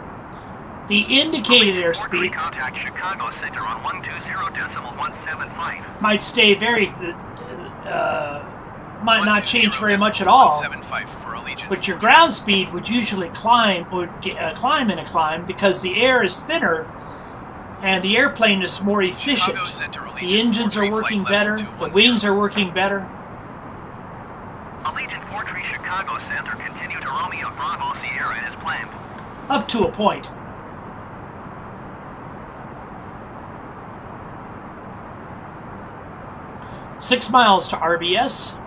the indicated airspeed Contact Chicago Center on 120.175. might stay might not change very much at all. 175 for Allegiant. But your ground speed would usually climb in a climb because the air is thinner and the airplane is more efficient. Chicago Center, Allegiant The engines are 4-Tree working flight level better, the 210. wings are working better. Allegiant 4-Tree Chicago Center, continue to Romeo Bravo Sierra as planned. Up to a point. Six miles to RBS.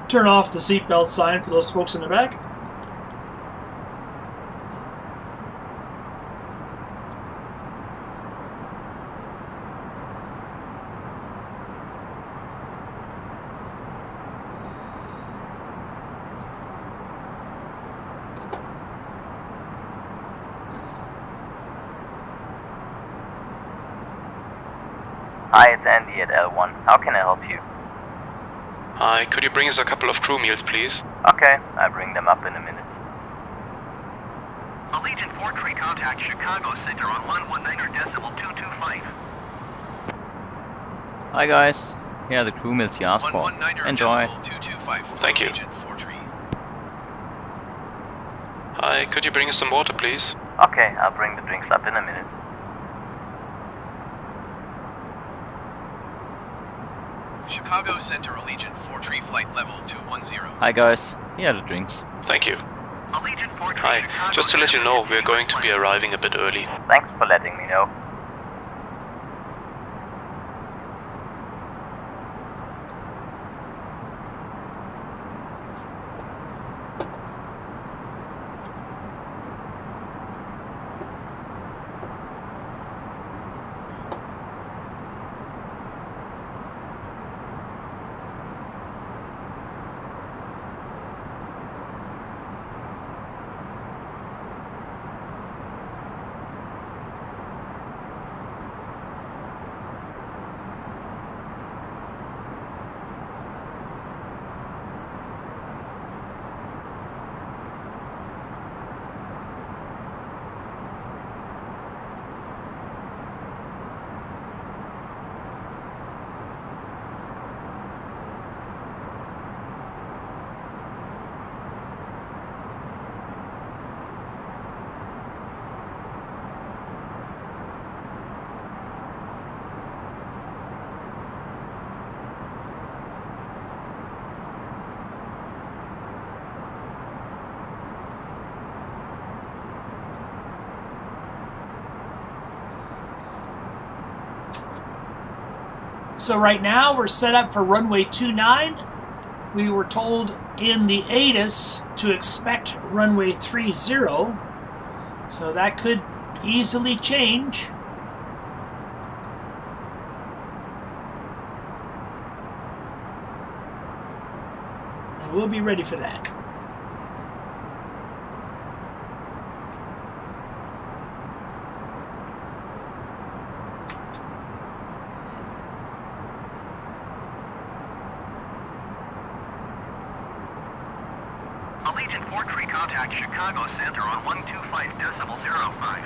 turn off the seatbelt sign for those folks in the back. Hi, it's Andy at L1. How can I help you? Hi, could you bring us a couple of crew meals, please? Okay, I'll bring them up in a minute. Allegiant 4-3 contact Chicago Center on 119.225. Hi guys, here are the crew meals you asked for. Enjoy. 119.225. Thank you. Allegiant 4-3. Hi, could you bring us some water, please? Okay, I'll bring the drinks up in a minute. Chicago Center Allegiant 4-3 flight level 210. Hi guys, here are the drinks. Thank you. Allegiant 4-3 Hi, Chicago just to let you Center know, is we're going to be arriving a bit early. Thanks for letting me know. So right now we're set up for runway 29. We were told in the ATIS to expect runway 30. So that could easily change. And we'll be ready for that. Allegiant 4-3 contact Chicago Center on 125.05.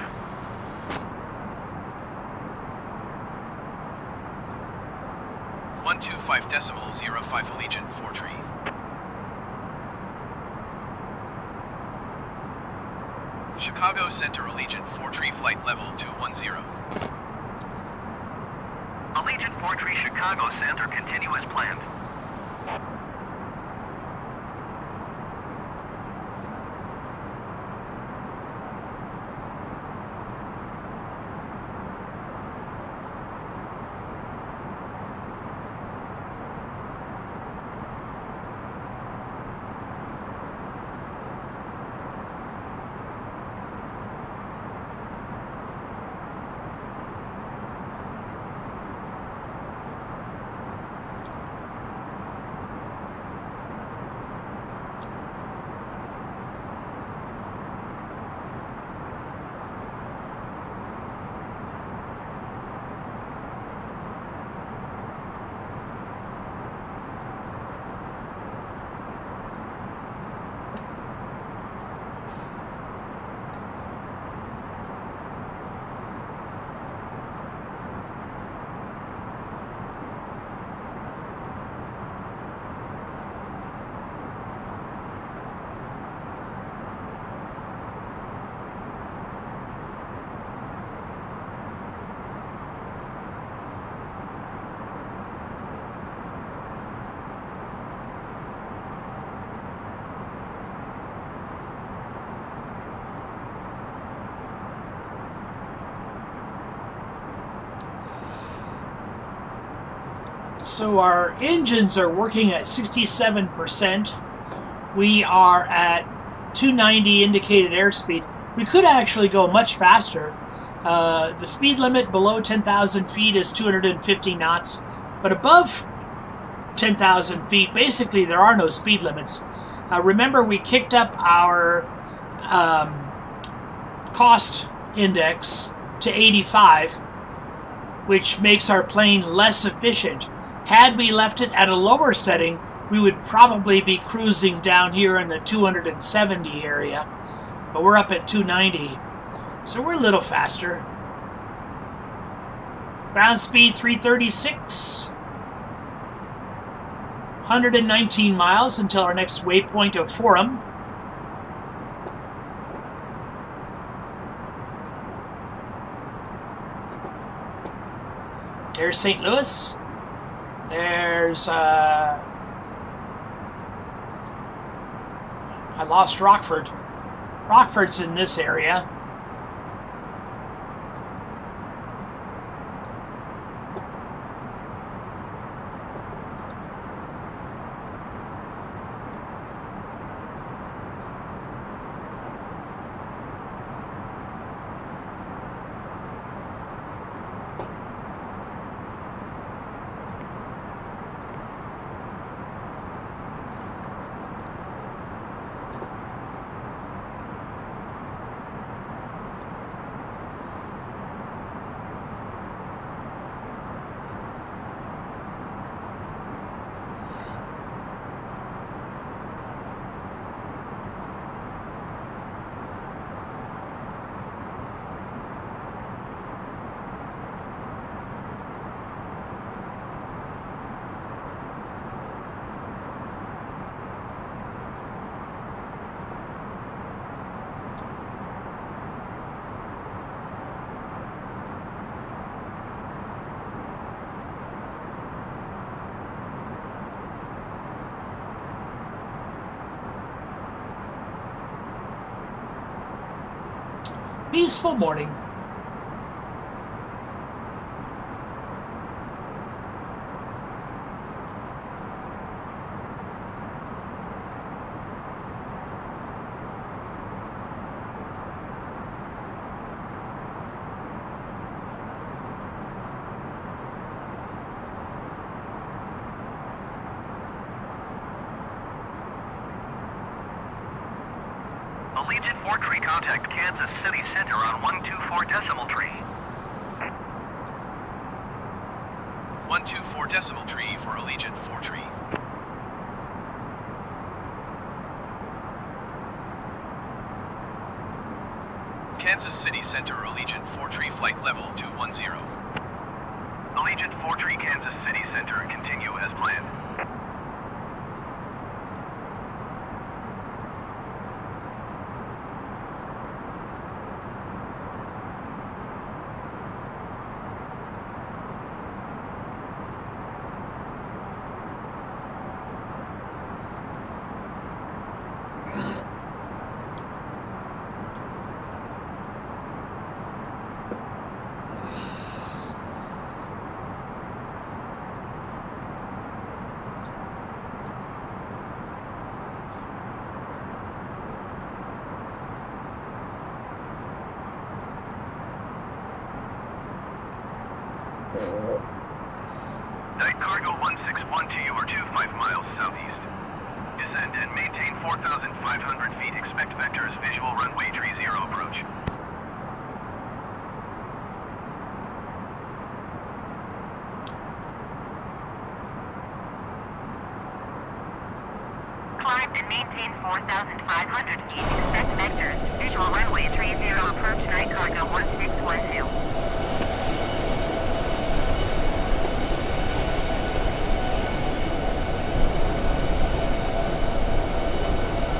125.05 Allegiant 4-3. Chicago Center Allegiant 4-3 flight level 210. Allegiant 4-3 Chicago Center continue as planned. So our engines are working at 67%. We are at 290 indicated airspeed. We could actually go much faster. The speed limit below 10,000 feet is 250 knots, but above 10,000 feet, basically there are no speed limits. Remember, we kicked up our cost index to 85, which makes our plane less efficient. Had we left it at a lower setting, we would probably be cruising down here in the 270 area, but we're up at 290, so we're a little faster. Ground speed 336, 119 miles until our next waypoint of Forum. There's St. Louis. There's, I lost Rockford. Rockford's in this area. Peaceful morning. Allegiant 4 tree, contact Kansas City Center on 124 decimal tree. 124 decimal tree for Allegiant 4 tree. Kansas City Center, Allegiant 4 tree, flight level 210. Allegiant 4 tree, Kansas City Center, continue as planned. Night cargo 161 to you or 25 miles southeast. Descend and maintain 4,500 feet. Expect vectors, visual runway 30 approach. Climb and maintain 4,500 feet. Expect vectors, visual runway 30 approach. Night cargo 1612.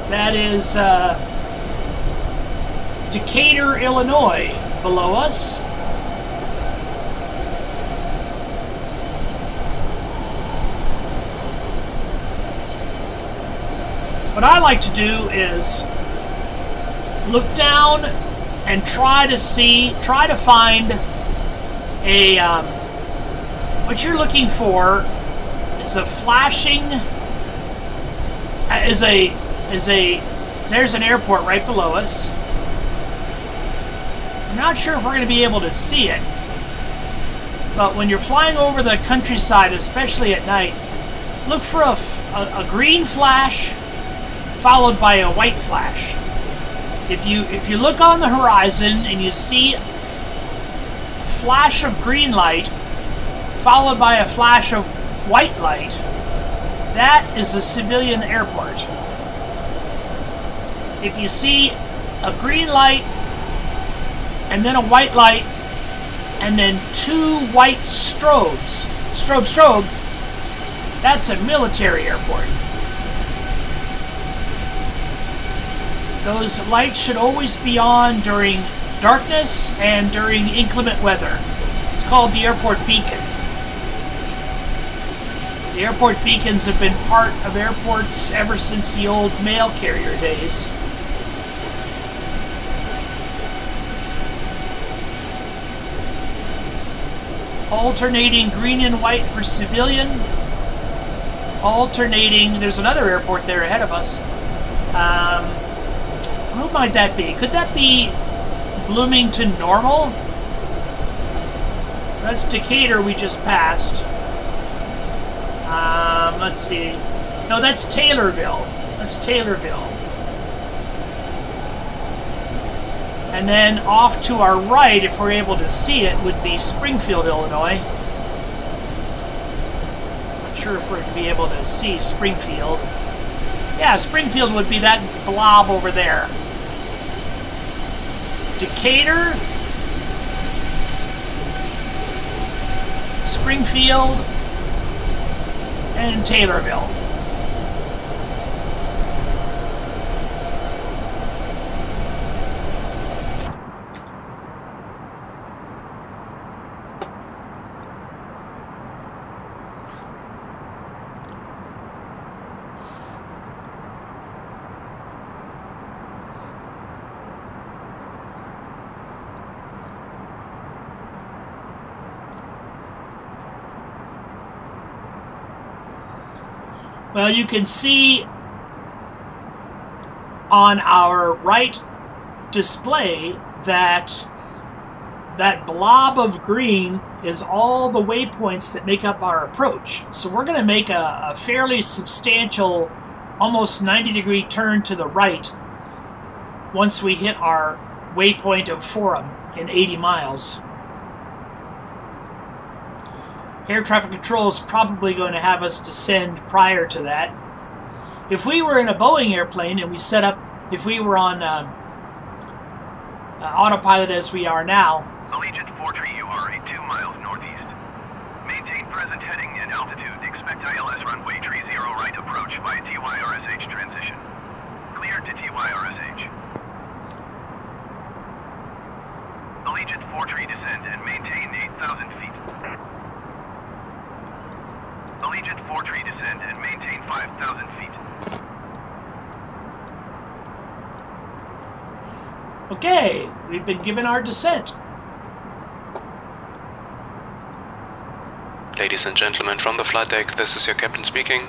That is Decatur, Illinois, below us. What I like to do is look down and try to find a, what you're looking for is a flashing, there's an airport right below us. I'm not sure if we're going to be able to see it, but when you're flying over the countryside, especially at night, look for a green flash followed by a white flash. If you look on the horizon and you see a flash of green light followed by a flash of white light, that is a civilian airport. If you see a green light and then a white light and then two white strobes, strobe, that's a military airport. Those lights should always be on during darkness and during inclement weather. It's called the airport beacon. The airport beacons have been part of airports ever since the old mail carrier days. Alternating green and white for civilian. Alternating, there's another airport there ahead of us. Who might that be? Could that be Bloomington Normal? That's Decatur we just passed. Let's see. No, that's Taylorville. That's Taylorville. And then off to our right, if we're able to see it, would be Springfield, Illinois. Not sure if we're going to be able to see Springfield. Yeah, Springfield would be that blob over there. Decatur, Springfield, and Taylorville. Well, you can see on our right display that that blob of green is all the waypoints that make up our approach. So we're going to make a fairly substantial, almost 90-degree turn to the right once we hit our waypoint of Forum in 80 miles. Air traffic control is probably going to have us descend prior to that. If we were in a Boeing airplane and we set up, if we were on autopilot as we are now. Allegiant 43, you are 2 miles northeast. Maintain present heading and altitude. Expect ILS runway 30 right approach via TYRSH transition. Cleared to TYRSH. Allegiant 43, descend and maintain 8,000 feet. Allegiant 43, descend and maintain 5,000 feet. Okay, we've been given our descent. Ladies and gentlemen from the flight deck, this is your captain speaking.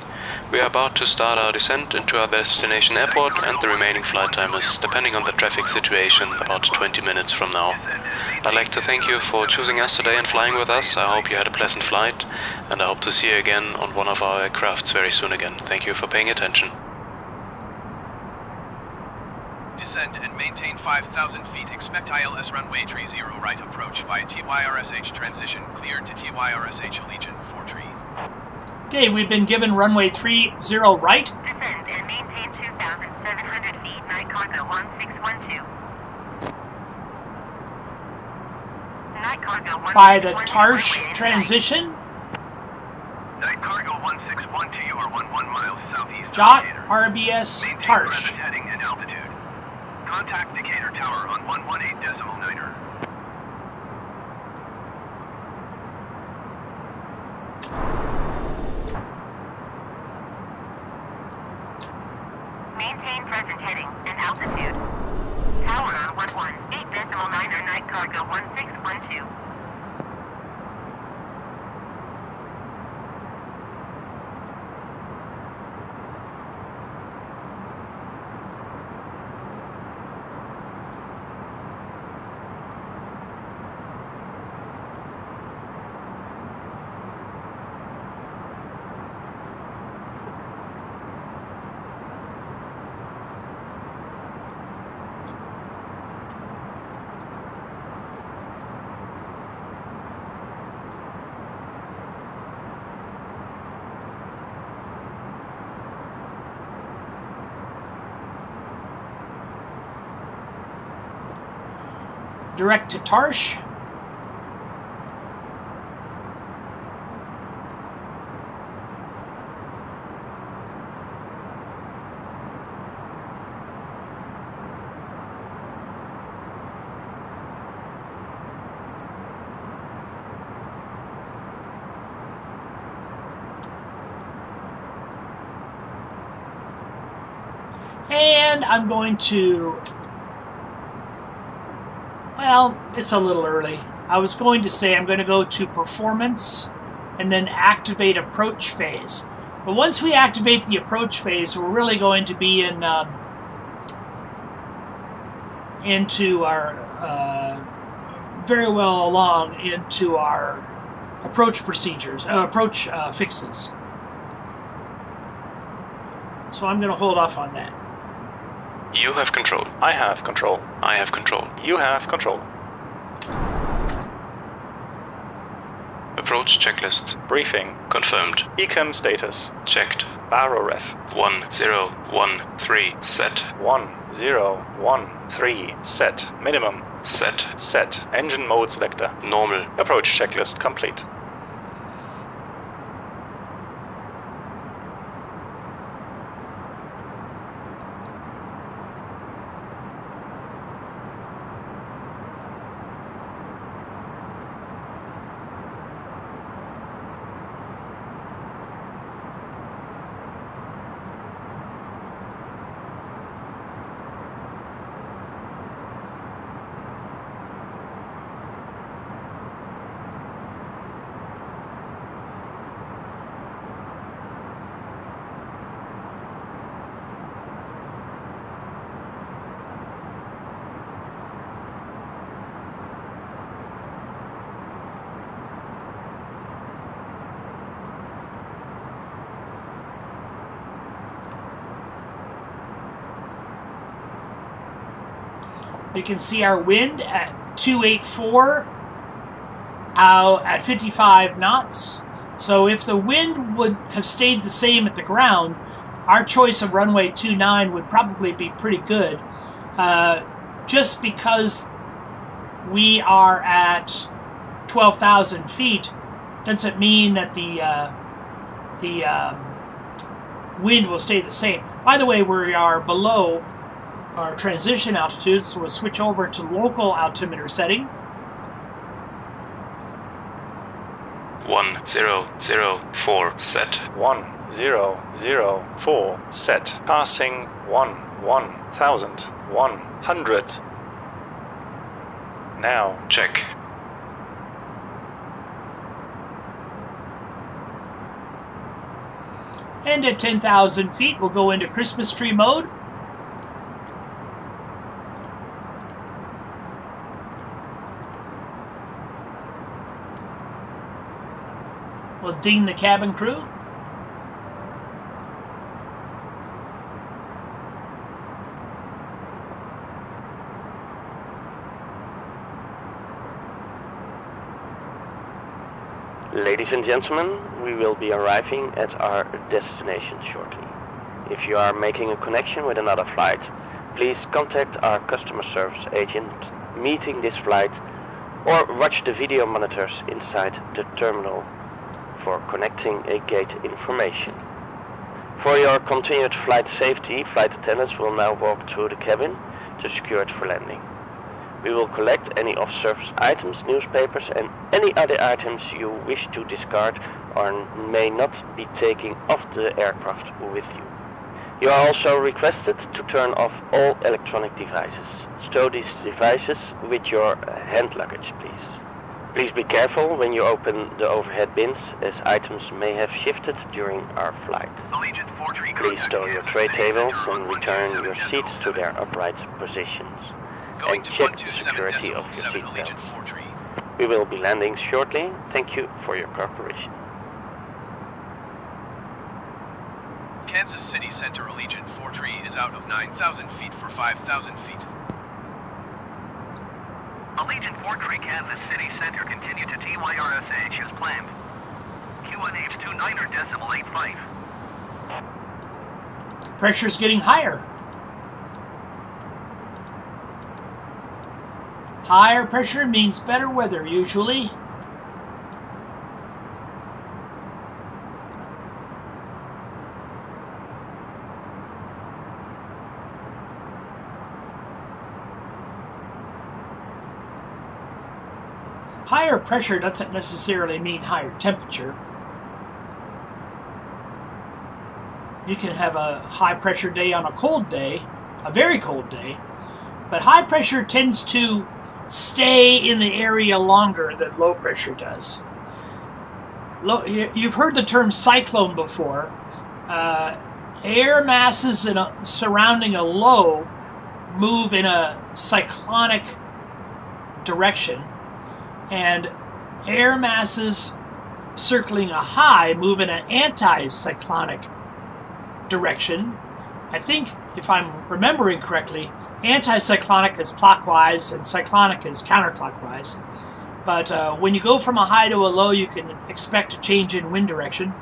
We are about to start our descent into our destination airport, and the remaining flight time is, depending on the traffic situation, about 20 minutes from now. I'd like to thank you for choosing us today and flying with us. I hope you had a pleasant flight, and I hope to see you again on one of our aircrafts very soon again. Thank you for paying attention. Descend and maintain 5,000 feet. Expect ILS runway 30 right approach via TYRSH transition. Cleared to TYRSH Allegiant 43. Okay, we've been given runway 30 right. Descend and maintain 2,700 feet. Night cargo 1612. Night cargo 1612. By the Tarsh transition. Night cargo 1612, you are 11 miles southeast. Jot RBS Maintain Tarsh. present heading and altitude. Contact Decatur Tower on 118.9er. Maintain present heading and altitude. Tower on 118.9er. Night cargo 1612. direct to Tarsh. And I'm going to, well, it's a little early. I was going to say I'm going to go to performance and then activate approach phase. But once we activate the approach phase, we're really going to be in into our very well along into our approach procedures, approach fixes. So I'm going to hold off on that. You have control. I have control. I have control. You have control. Approach checklist. Briefing. Confirmed. Ecam status. Checked. Baro ref. 1013 set. 1013 set. Minimum. Set. Set. Engine mode selector. Normal. Approach checklist complete. You can see our wind at 284 at 55 knots. So if the wind would have stayed the same at the ground, our choice of runway 29 would probably be pretty good. Just because we are at 12,000 feet doesn't mean that the wind will stay the same. By the way, we are below our transition altitude, so we'll switch over to local altimeter setting. 1004 set. 1004 set. Passing 1100. Now. Check. And at 10,000 feet, we'll go into Christmas tree mode. We'll ding the cabin crew. Ladies and gentlemen, we will be arriving at our destination shortly. If you are making a connection with another flight, please contact our customer service agent meeting this flight or watch the video monitors inside the terminal for connecting a gate information. For your continued flight safety, flight attendants will now walk through the cabin to secure it for landing. We will collect any off-service items, newspapers and any other items you wish to discard or may not be taking off the aircraft with you. You are also requested to turn off all electronic devices. Stow these devices with your hand luggage, please. Please be careful when you open the overhead bins, as items may have shifted during our flight. Please stow your tray tables and return your seats to their upright positions. And check the security of your seatbelts. We will be landing shortly. Thank you for your cooperation. Kansas City Center Allegiant 43 is out of 9,000 feet for 5,000 feet. Allegiant 43 Kansas City Center continue to TYRSH as planned. QNH 29.85. Pressure's getting higher. Higher pressure means better weather, usually. Higher pressure doesn't necessarily mean higher temperature. You can have a high pressure day on a cold day, a very cold day, but high pressure tends to stay in the area longer than low pressure does. You've heard the term cyclone before. Air masses surrounding a low move in a cyclonic direction, and air masses circling a high move in an anti-cyclonic direction. I think, if I'm remembering correctly, anti-cyclonic is clockwise and cyclonic is counterclockwise. But when you go from a high to a low, you can expect a change in wind direction.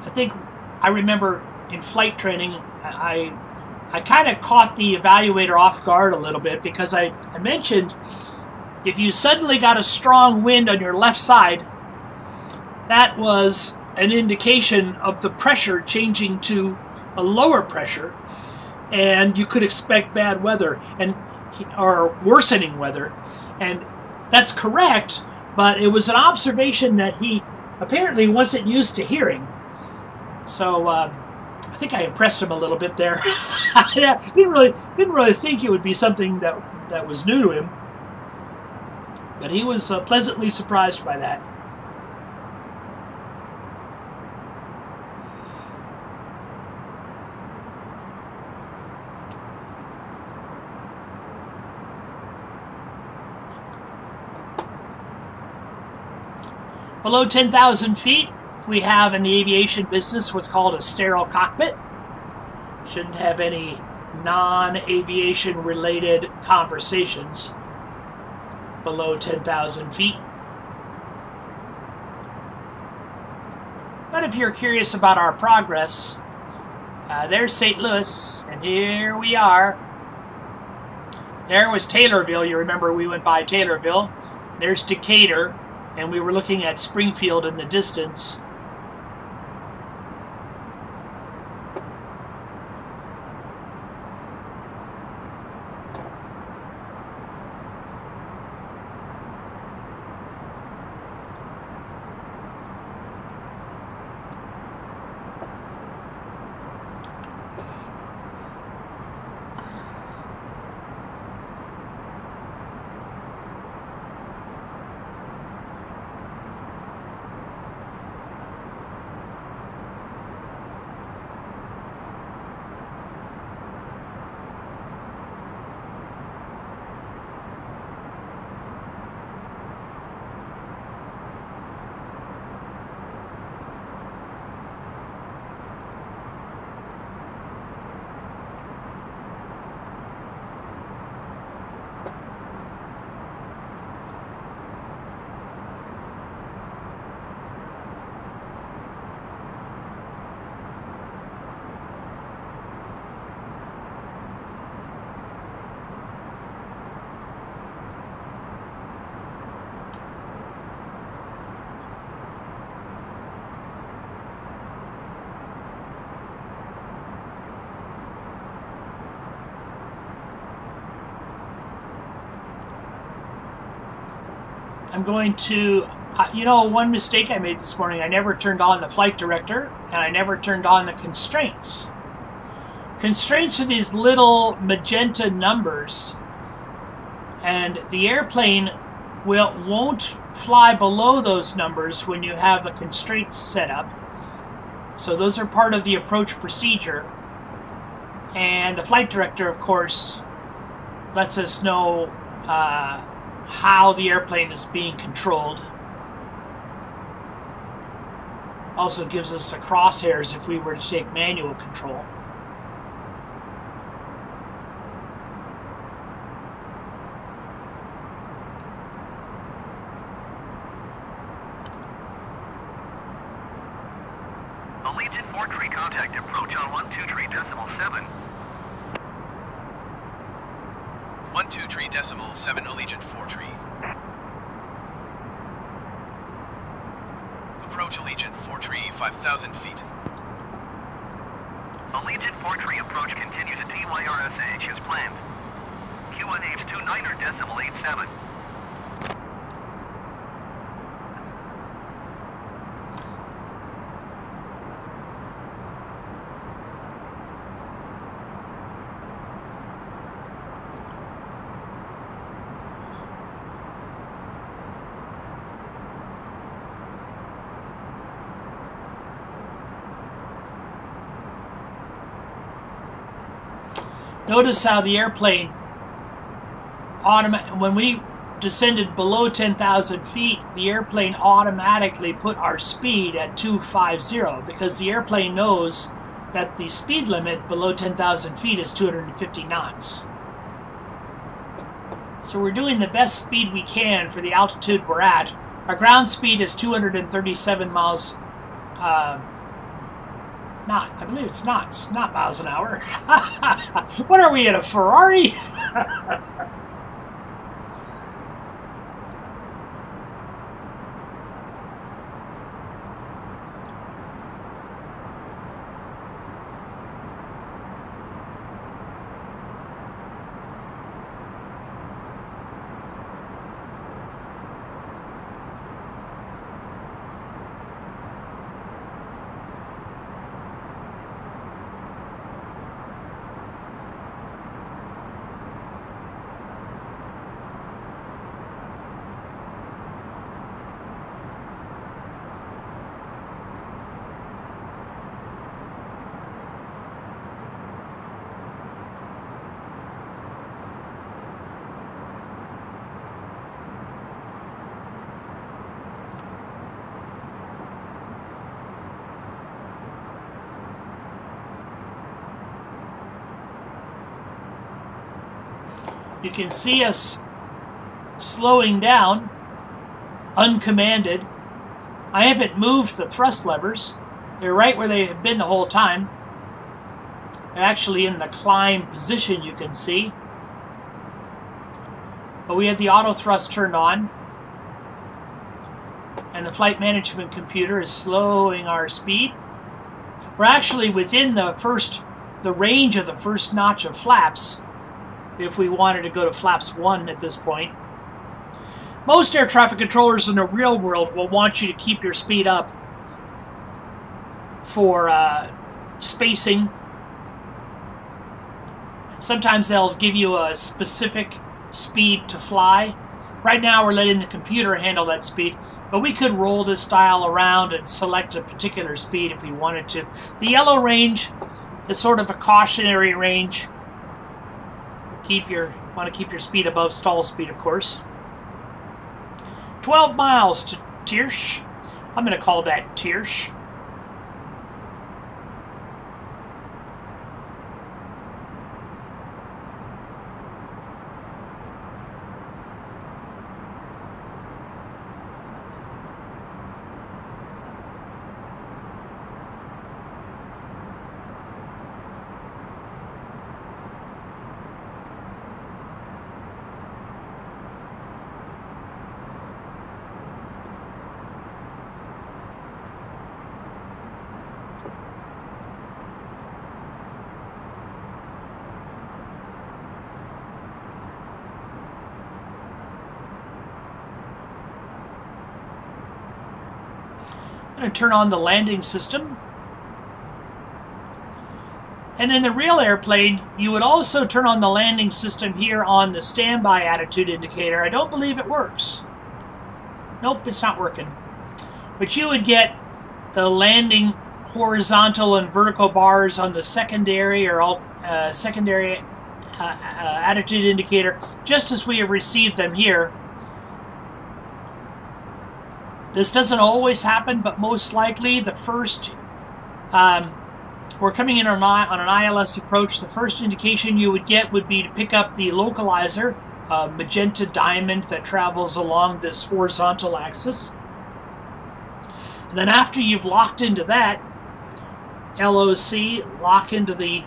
I think I remember in flight training, I kind of caught the evaluator off guard a little bit because I mentioned if you suddenly got a strong wind on your left side, that was an indication of the pressure changing to a lower pressure, and you could expect bad weather or worsening weather. And that's correct, but it was an observation that he apparently wasn't used to hearing. So I think I impressed him a little bit there. I didn't really think it would be something that was new to him, but he was pleasantly surprised by that. Below 10,000 feet, we have in the aviation business what's called a sterile cockpit. Shouldn't have any non-aviation related conversations below 10,000 feet. But if you're curious about our progress, there's St. Louis, and here we are. There was Taylorville. You remember we went by Taylorville. There's Decatur, and we were looking at Springfield in the distance. I'm going to, one mistake I made this morning, I never turned on the flight director, and I never turned on the constraints. Constraints are these little magenta numbers, and the airplane won't fly below those numbers when you have the constraints set up. So those are part of the approach procedure. And the flight director, of course, lets us know how the airplane is being controlled. Also gives us the crosshairs if we were to take manual control. Allegiant 4 tree contact approach on 123.7. 123.7 Allegiant 4 tree. Approach Allegiant 4 tree 5,000 feet. Allegiant 4 tree approach continue to TYRSH as planned. QNH 29.87. Notice how the airplane, when we descended below 10,000 feet, the airplane automatically put our speed at 250 because the airplane knows that the speed limit below 10,000 feet is 250 knots. So we're doing the best speed we can for the altitude we're at. Our ground speed is 237 miles I believe it's knots, not miles an hour. What are we, in a Ferrari? You can see us slowing down, uncommanded. I haven't moved the thrust levers. They're right where they have been the whole time. They're actually in the climb position, you can see. But we have the auto thrust turned on. And the flight management computer is slowing our speed. We're actually within the range of the first notch of flaps, if we wanted to go to flaps 1 at this point. Most air traffic controllers in the real world will want you to keep your speed up for spacing. Sometimes they'll give you a specific speed to fly. Right now we're letting the computer handle that speed, but we could roll this dial around and select a particular speed if we wanted to. The yellow range is sort of a cautionary range. Want to keep your speed above stall speed, of course. 12 miles to Tiersch. I'm going to call that Tiersch. I'm going to turn on the landing system. And in the real airplane, you would also turn on the landing system here on the standby attitude indicator. I don't believe it works. Nope, it's not working. But you would get the landing horizontal and vertical bars on the secondary or secondary attitude indicator, just as we have received them here. This doesn't always happen, but most likely the first, we're coming in on an ILS approach, the first indication you would get would be to pick up the localizer, magenta diamond that travels along this horizontal axis. And then after you've locked into that, LOC, lock into the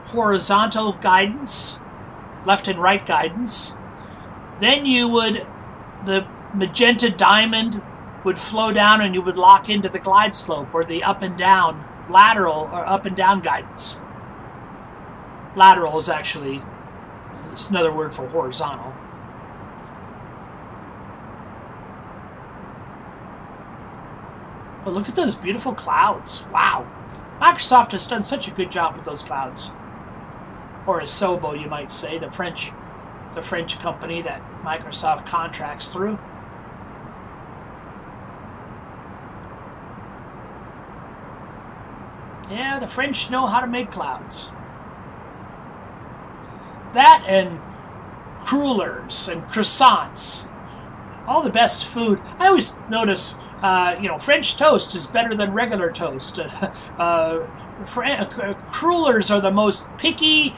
horizontal guidance, left and right guidance. Then you would, the magenta diamond would flow down and you would lock into the glide slope or the up and down, lateral or up and down guidance. Lateral is actually, it's another word for horizontal. But look at those beautiful clouds. Wow. Microsoft has done such a good job with those clouds. Or Asobo, you might say, the French company that Microsoft contracts through. Yeah, the French know how to make clouds. That and crullers and croissants. All the best food. I always notice, French toast is better than regular toast. Crullers are the most picky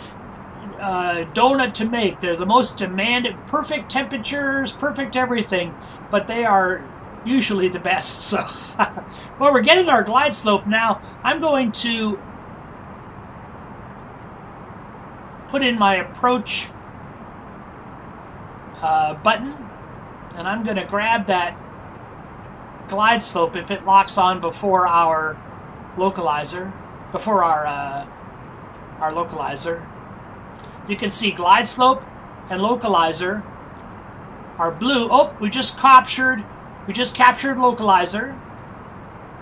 donut to make. They're the most demanded, perfect temperatures, perfect everything, but they are usually the best. So, well, we're getting our glide slope now. I'm going to put in my approach button, and I'm going to grab that glide slope if it locks on before our localizer, before our localizer. You can see glide slope and localizer are blue. Oh, we just captured localizer,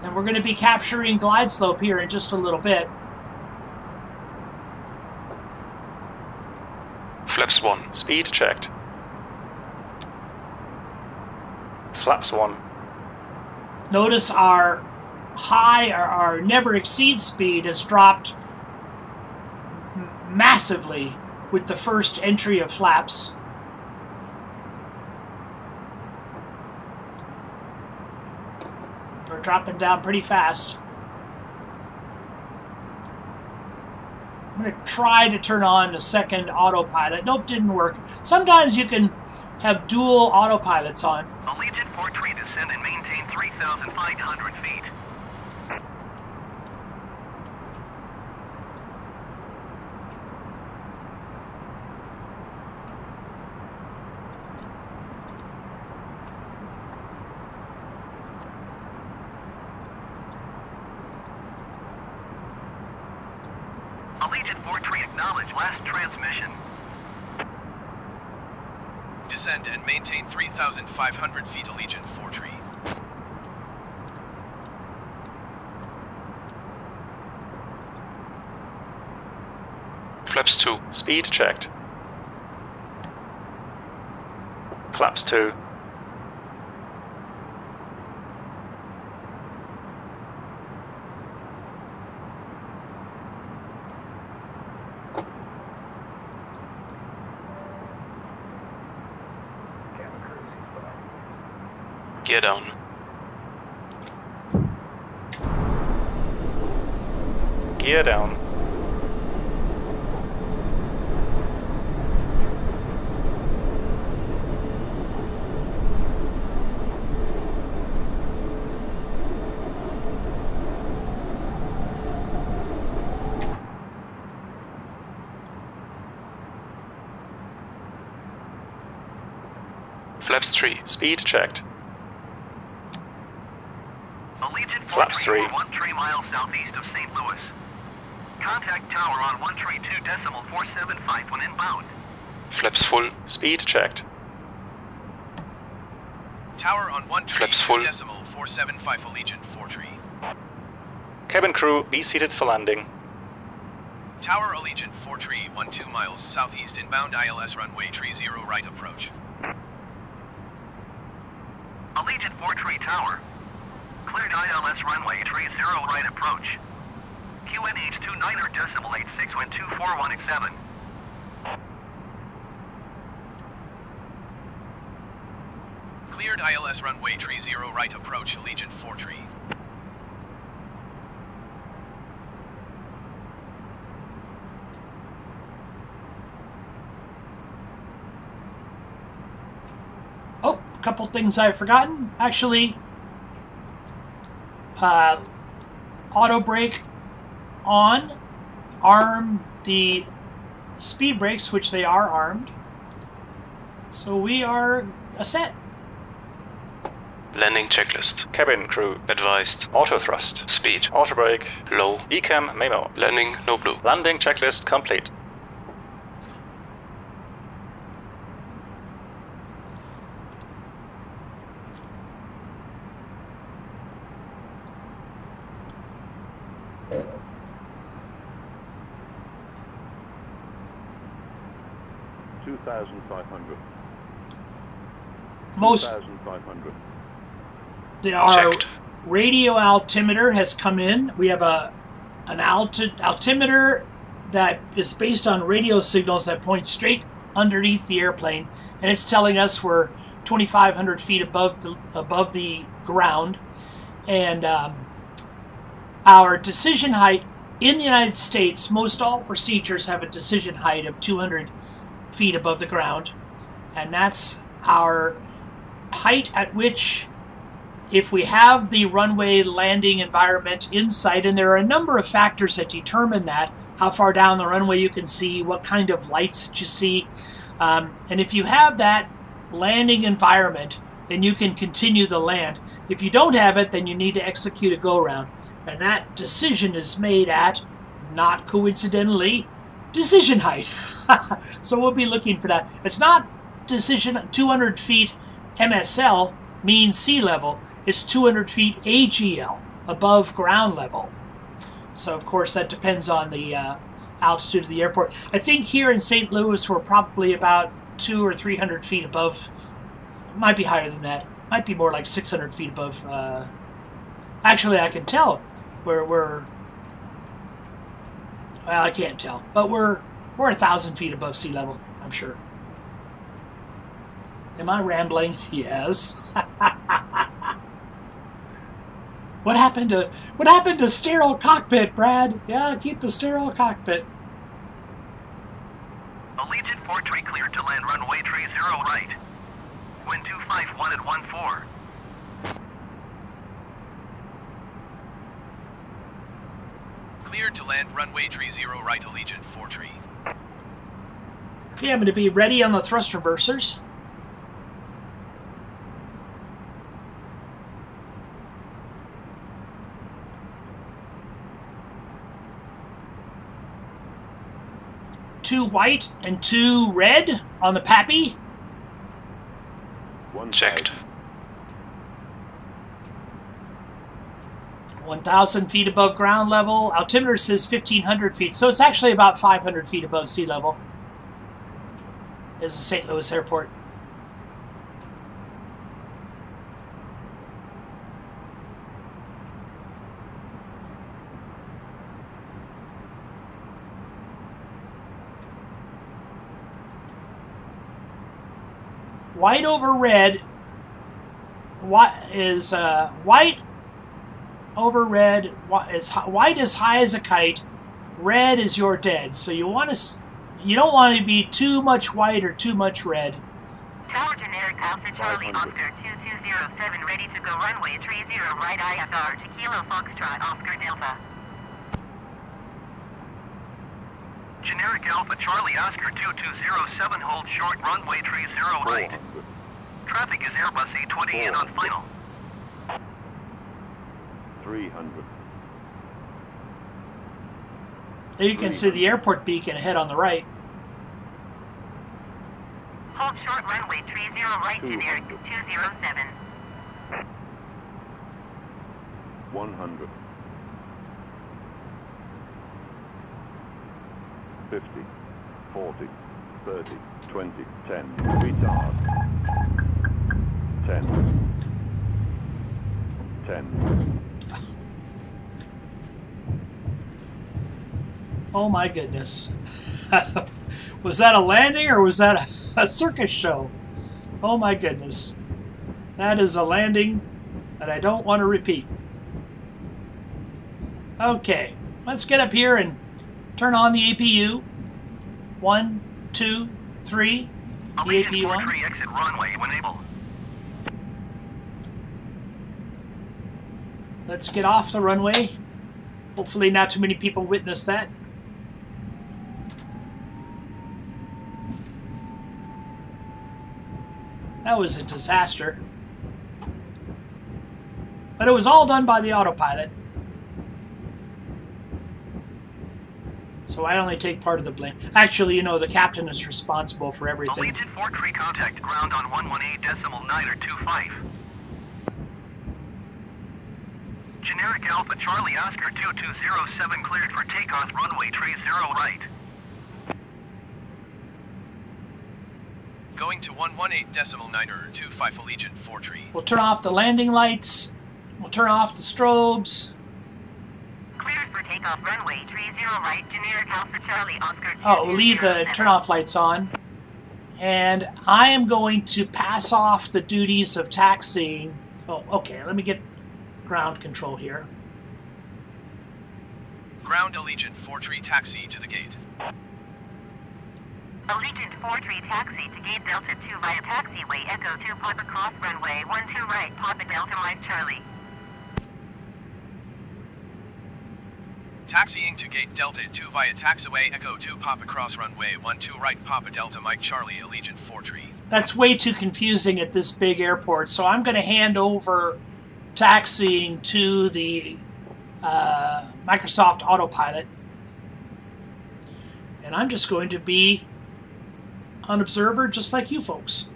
and we're going to be capturing glide slope here in just a little bit. Flaps 1. Speed checked. Flaps 1. Notice our high, or our never exceed speed has dropped massively with the first entry of flaps. We're dropping down pretty fast. I'm going to try to turn on the second autopilot. Nope, didn't work. Sometimes you can have dual autopilots on. Allegiant 43, descend and maintain 3,500 feet. Allegiant 43, acknowledge last transmission. Descend and maintain 3,500 feet, Allegiant 43. Flaps 2. Speed checked. Flaps 2. Gear down. Gear down. Flaps 3. Speed checked. Allegiant Flaps 3. 13 miles southeast of St. Louis. Contact tower on 132.475 when inbound. Flaps full. Speed checked. Tower on Flaps full. 132.475, Allegiant 43. Cabin crew, be seated for landing. Tower Allegiant 43, 12 miles southeast inbound ILS runway 30 right approach. Allegiant 43 Tower. Cleared ILS runway 30 right approach. QNH 29.86 when 24187. Cleared ILS runway 30 right approach, Allegiant 43. Oh, a couple things I've forgotten. Actually, auto brake on, arm the speed brakes, which they are armed. So we are set. Landing checklist. Cabin crew. Advised. Auto thrust. Speed. Auto brake. Low. Ecam memo. Landing no blue. Landing checklist complete. Most 2,500. Our radio altimeter has come in. We have an altimeter that is based on radio signals that point straight underneath the airplane, and it's telling us we're 2,500 feet above the ground. And our decision height in the United States, most all procedures have a decision height of 200 feet above the ground, and that's our height at which, if we have the runway landing environment in sight, and there are a number of factors that determine that, how far down the runway you can see, what kind of lights that you see, and if you have that landing environment, then you can continue the land. If you don't have it, then you need to execute a go-round, and that decision is made at, not coincidentally, decision height. So we'll be looking for that. It's not decision 200 feet MSL mean sea level. It's 200 feet AGL, above ground level. So of course that depends on the altitude of the airport. I think here in St. Louis we're probably about 200 or 300 feet above. Might be higher than that. Might be more like 600 feet above. Actually, I can tell we're. Well, I can't tell, but we're 1,000 feet above sea level, I'm sure. Am I rambling? Yes. What happened to sterile cockpit, Brad? Yeah, keep a sterile cockpit. Allegiant 43 cleared to land runway 30 right. Wind 251 at 14. Cleared to land runway 30 right, Allegiant 43. Okay, I'm going to be ready on the thrust reversers. Two white and two red on the PAPI. Checked. 1,000 feet above ground level. Altimeter says 1,500 feet, so it's actually about 500 feet above sea level. Is the St. Louis airport. White over red. What is white over red? White is high as a kite. Red is your dead. So you don't want to be too much white or too much red. Tower generic Alpha Charlie Oscar 2207 ready to go runway 30 right IFR to Kilo Foxtrot Oscar Delta. Generic Alpha Charlie Oscar 2207 hold short runway 30 right. Traffic is Airbus A20 in on final. 300. There you can see the airport beacon ahead on the right. Hold short runway 30 right generic 207. 100. 50, 40, 30, 20, 10, retard. 10. 10. Oh my goodness. Was that a landing or was that a circus show? Oh my goodness. That is a landing that I don't want to repeat. Okay, let's get up here and turn on the APU. 1, 2, 3. The APU on. Exit runway when able. Let's get off the runway. Hopefully not too many people witnessed that. That was a disaster. But it was all done by the autopilot. So I only take part of the blame. Actually, you know, the captain is responsible for everything. Allegiant 4-3 contact ground on 118.925. Generic Alpha Charlie Oscar 2207 cleared for takeoff runway 30 right. Going to 118.925 Allegiant 4-3. We'll turn off the landing lights. We'll turn off the strobes. Cleared for takeoff runway 30 right, generic Alpha Charlie Oscar 2207. Oh, we'll leave the turn-off lights on. And I am going to pass off the duties of taxiing. Oh, okay, let me get ground control here. Ground Allegiant 4-3 taxi to the gate. Allegiant 4-3 taxi to gate Delta 2 via taxiway Echo 2 Papa Cross runway 12 right, Papa Delta Mike Charlie. Taxiing to gate Delta 2 via taxiway Echo 2 Papa Cross runway 12 right, Papa Delta Mike Charlie, Allegiant 4-3. That's way too confusing at this big airport, so I'm going to hand over taxiing to the Microsoft Autopilot. And I'm just going to be an observer just like you folks.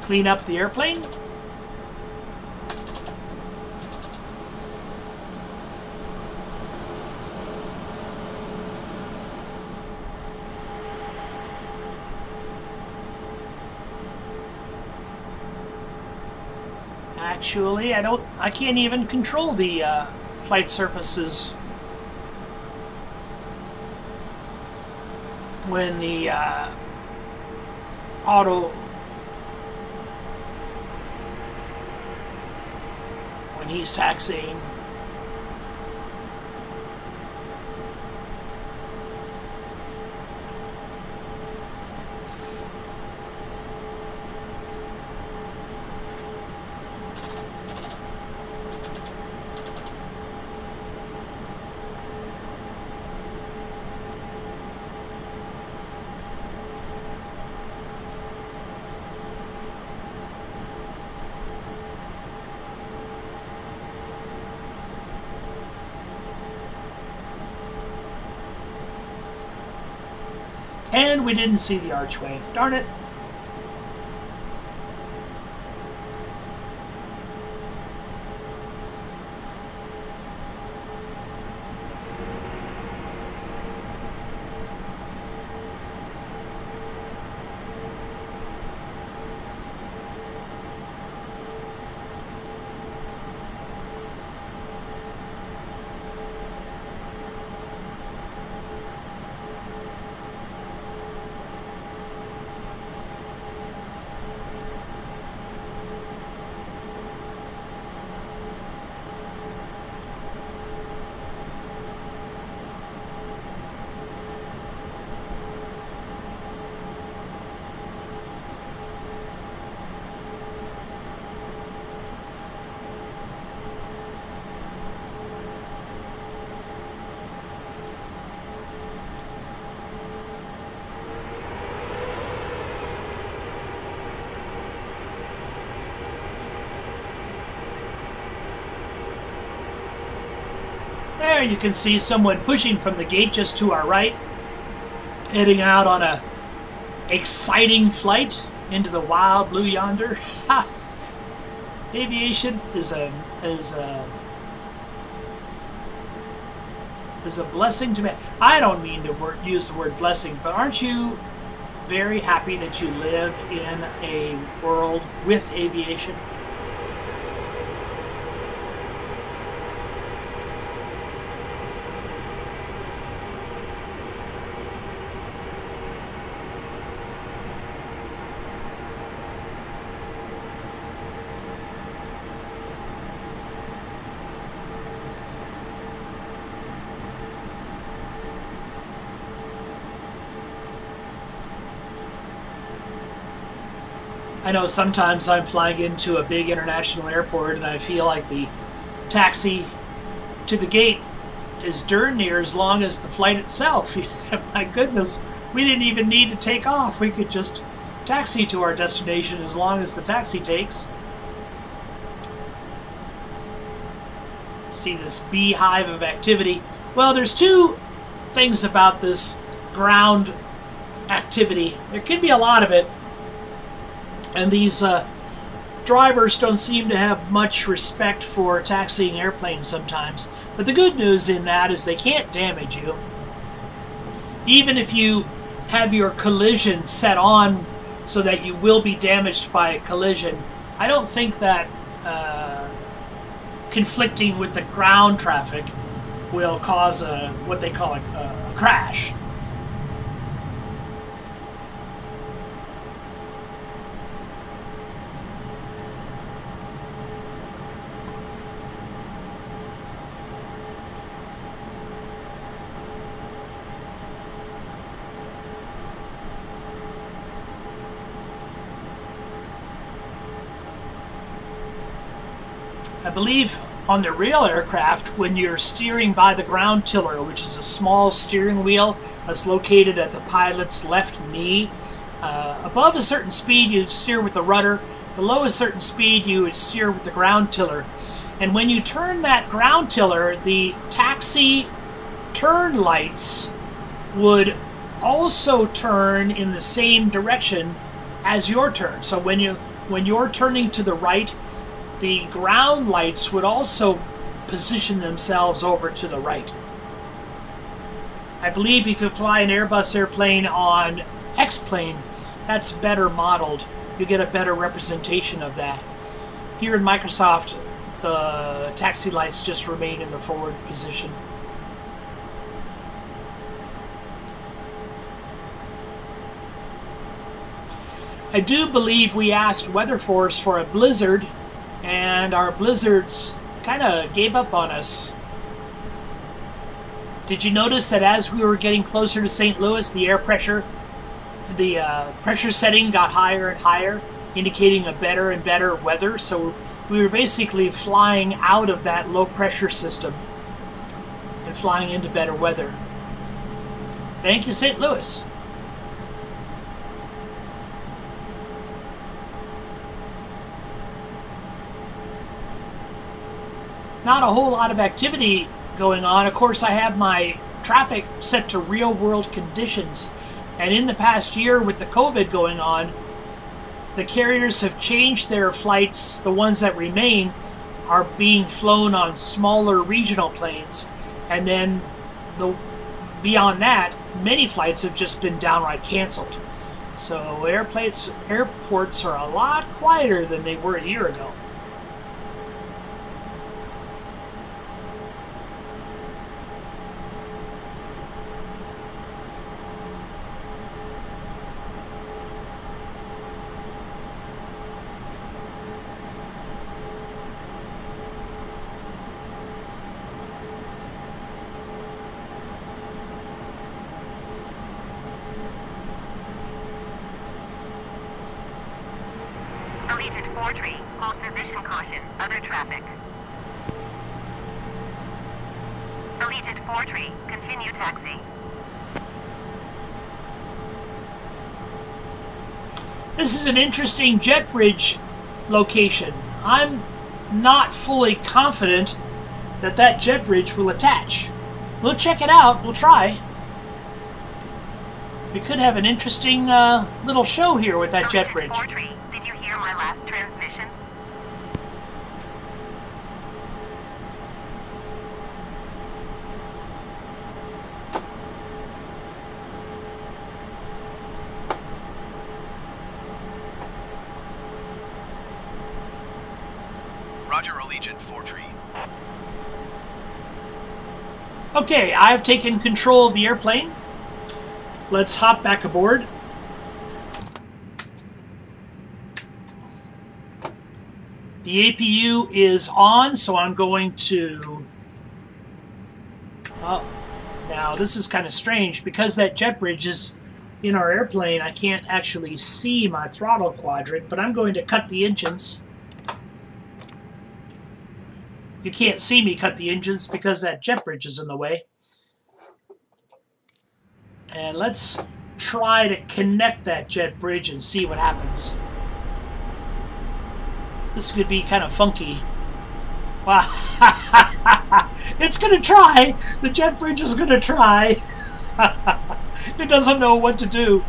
Clean up the airplane. Actually, I can't even control the flight surfaces when the when he's taxiing. And we didn't see the archway. Darn it. There you can see someone pushing from the gate just to our right, heading out on a exciting flight into the wild blue yonder. Ha! Aviation is a blessing to me. I don't mean to use the word blessing, but aren't you very happy that you live in a world with aviation? I know sometimes I'm flying into a big international airport and I feel like the taxi to the gate is darn near as long as the flight itself. My goodness, we didn't even need to take off. We could just taxi to our destination as long as the taxi takes. See this beehive of activity. Well, there's two things about this ground activity. There can be a lot of it, and these drivers don't seem to have much respect for taxiing airplanes sometimes. But the good news in that is they can't damage you. Even if you have your collision set on so that you will be damaged by a collision, I don't think that conflicting with the ground traffic will cause what they call a crash. I believe on the real aircraft, when you're steering by the ground tiller, which is a small steering wheel that's located at the pilot's left knee, above a certain speed you steer with the rudder, below a certain speed you would steer with the ground tiller. And when you turn that ground tiller, the taxi turn lights would also turn in the same direction as your turn. So when you're turning to the right, the ground lights would also position themselves over to the right. I believe if you fly an Airbus airplane on X-plane, that's better modeled. You get a better representation of that. Here in Microsoft, the taxi lights just remain in the forward position. I do believe we asked Weather Force for a blizzard, and our blizzards kind of gave up on us. Did you notice that as we were getting closer to St. Louis, the air pressure, the pressure setting got higher and higher, indicating a better and better weather? So we were basically flying out of that low pressure system and flying into better weather. Thank you, St. Louis. Not a whole lot of activity going on. Of course, I have my traffic set to real world conditions, and in the past year with the COVID going on, the carriers have changed their flights. The ones that remain are being flown on smaller regional planes, and then beyond that, many flights have just been downright canceled. So airports are a lot quieter than they were a year ago. Allegiant 4-3, hold position caution, other traffic. Allegiant 4-3, continue taxi. This is an interesting jet bridge location. I'm not fully confident that that jet bridge will attach. We'll check it out. We'll try. We could have an interesting little show here with that jet bridge. 4-3, did you hear my last transmission? Roger, Allegiant 4-3. Okay, I've taken control of the airplane. Let's hop back aboard. The APU is on, so I'm going to... Oh, now this is kind of strange because that jet bridge is in our airplane, I can't actually see my throttle quadrant, but I'm going to cut the engines. You can't see me cut the engines because that jet bridge is in the way. And let's try to connect that jet bridge and see what happens. This could be kind of funky. Wow. It's going to try. The jet bridge is going to try. It doesn't know what to do.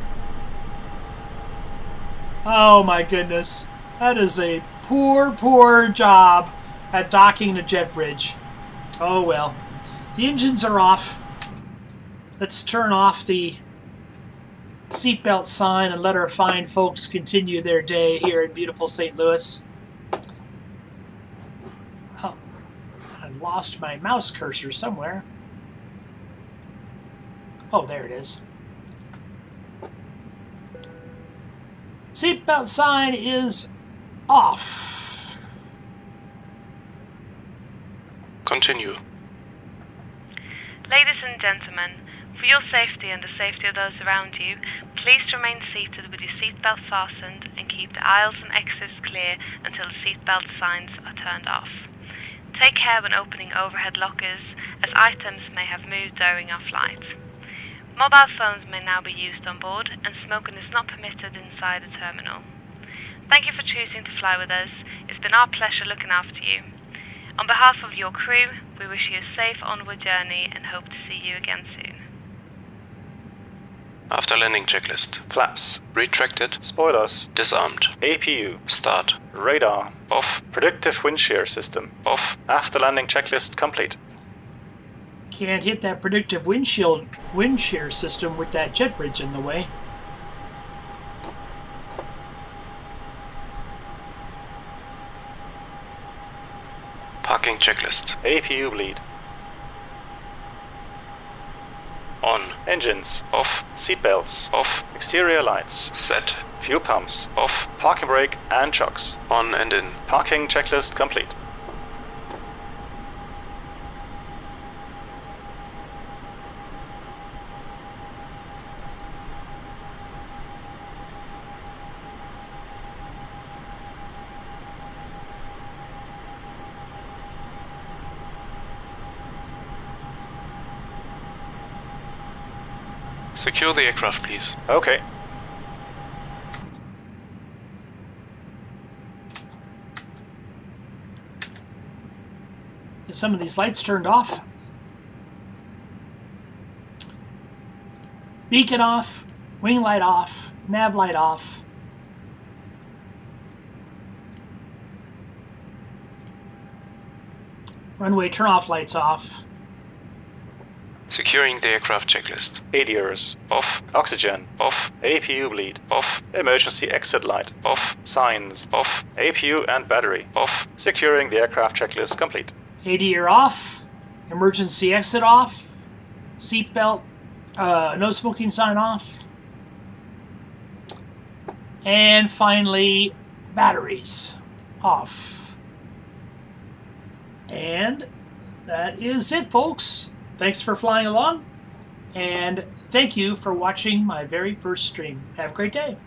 Oh my goodness. That is a poor, poor job at docking the jet bridge. Oh well. The engines are off. Let's turn off the seatbelt sign and let our fine folks continue their day here in beautiful St. Louis. Oh, I've lost my mouse cursor somewhere. Oh, there it is. Seatbelt sign is off. Continue. Ladies and gentlemen, for your safety and the safety of those around you, please remain seated with your seatbelt fastened and keep the aisles and exits clear until the seatbelt signs are turned off. Take care when opening overhead lockers, as items may have moved during our flight. Mobile phones may now be used on board, and smoking is not permitted inside the terminal. Thank you for choosing to fly with us. It's been our pleasure looking after you. On behalf of your crew, we wish you a safe onward journey and hope to see you again soon. After landing checklist. Flaps. Retracted. Spoilers. Disarmed. APU. Start. Radar. Off. Predictive wind shear system. Off. After landing checklist complete. Can't hit that predictive wind shear system with that jet bridge in the way. Parking checklist. APU bleed. On. Engines. Off. Seatbelts. Off. Exterior lights. Set. Fuel pumps. Off. Parking brake and chocks. On and in. Parking checklist complete. Secure the aircraft, please. Okay. Get some of these lights turned off. Beacon off. Wing light off. Nav light off. Runway turn-off lights off. Securing the aircraft checklist. ADRs. Off. Oxygen. Off. APU bleed. Off. Emergency exit light. Off. Signs. Off. APU and battery. Off. Securing the aircraft checklist complete. ADR off. Emergency exit off. Seatbelt. No smoking sign off. And finally, batteries off. And that is it, folks. Thanks for flying along, and thank you for watching my very first stream. Have a great day.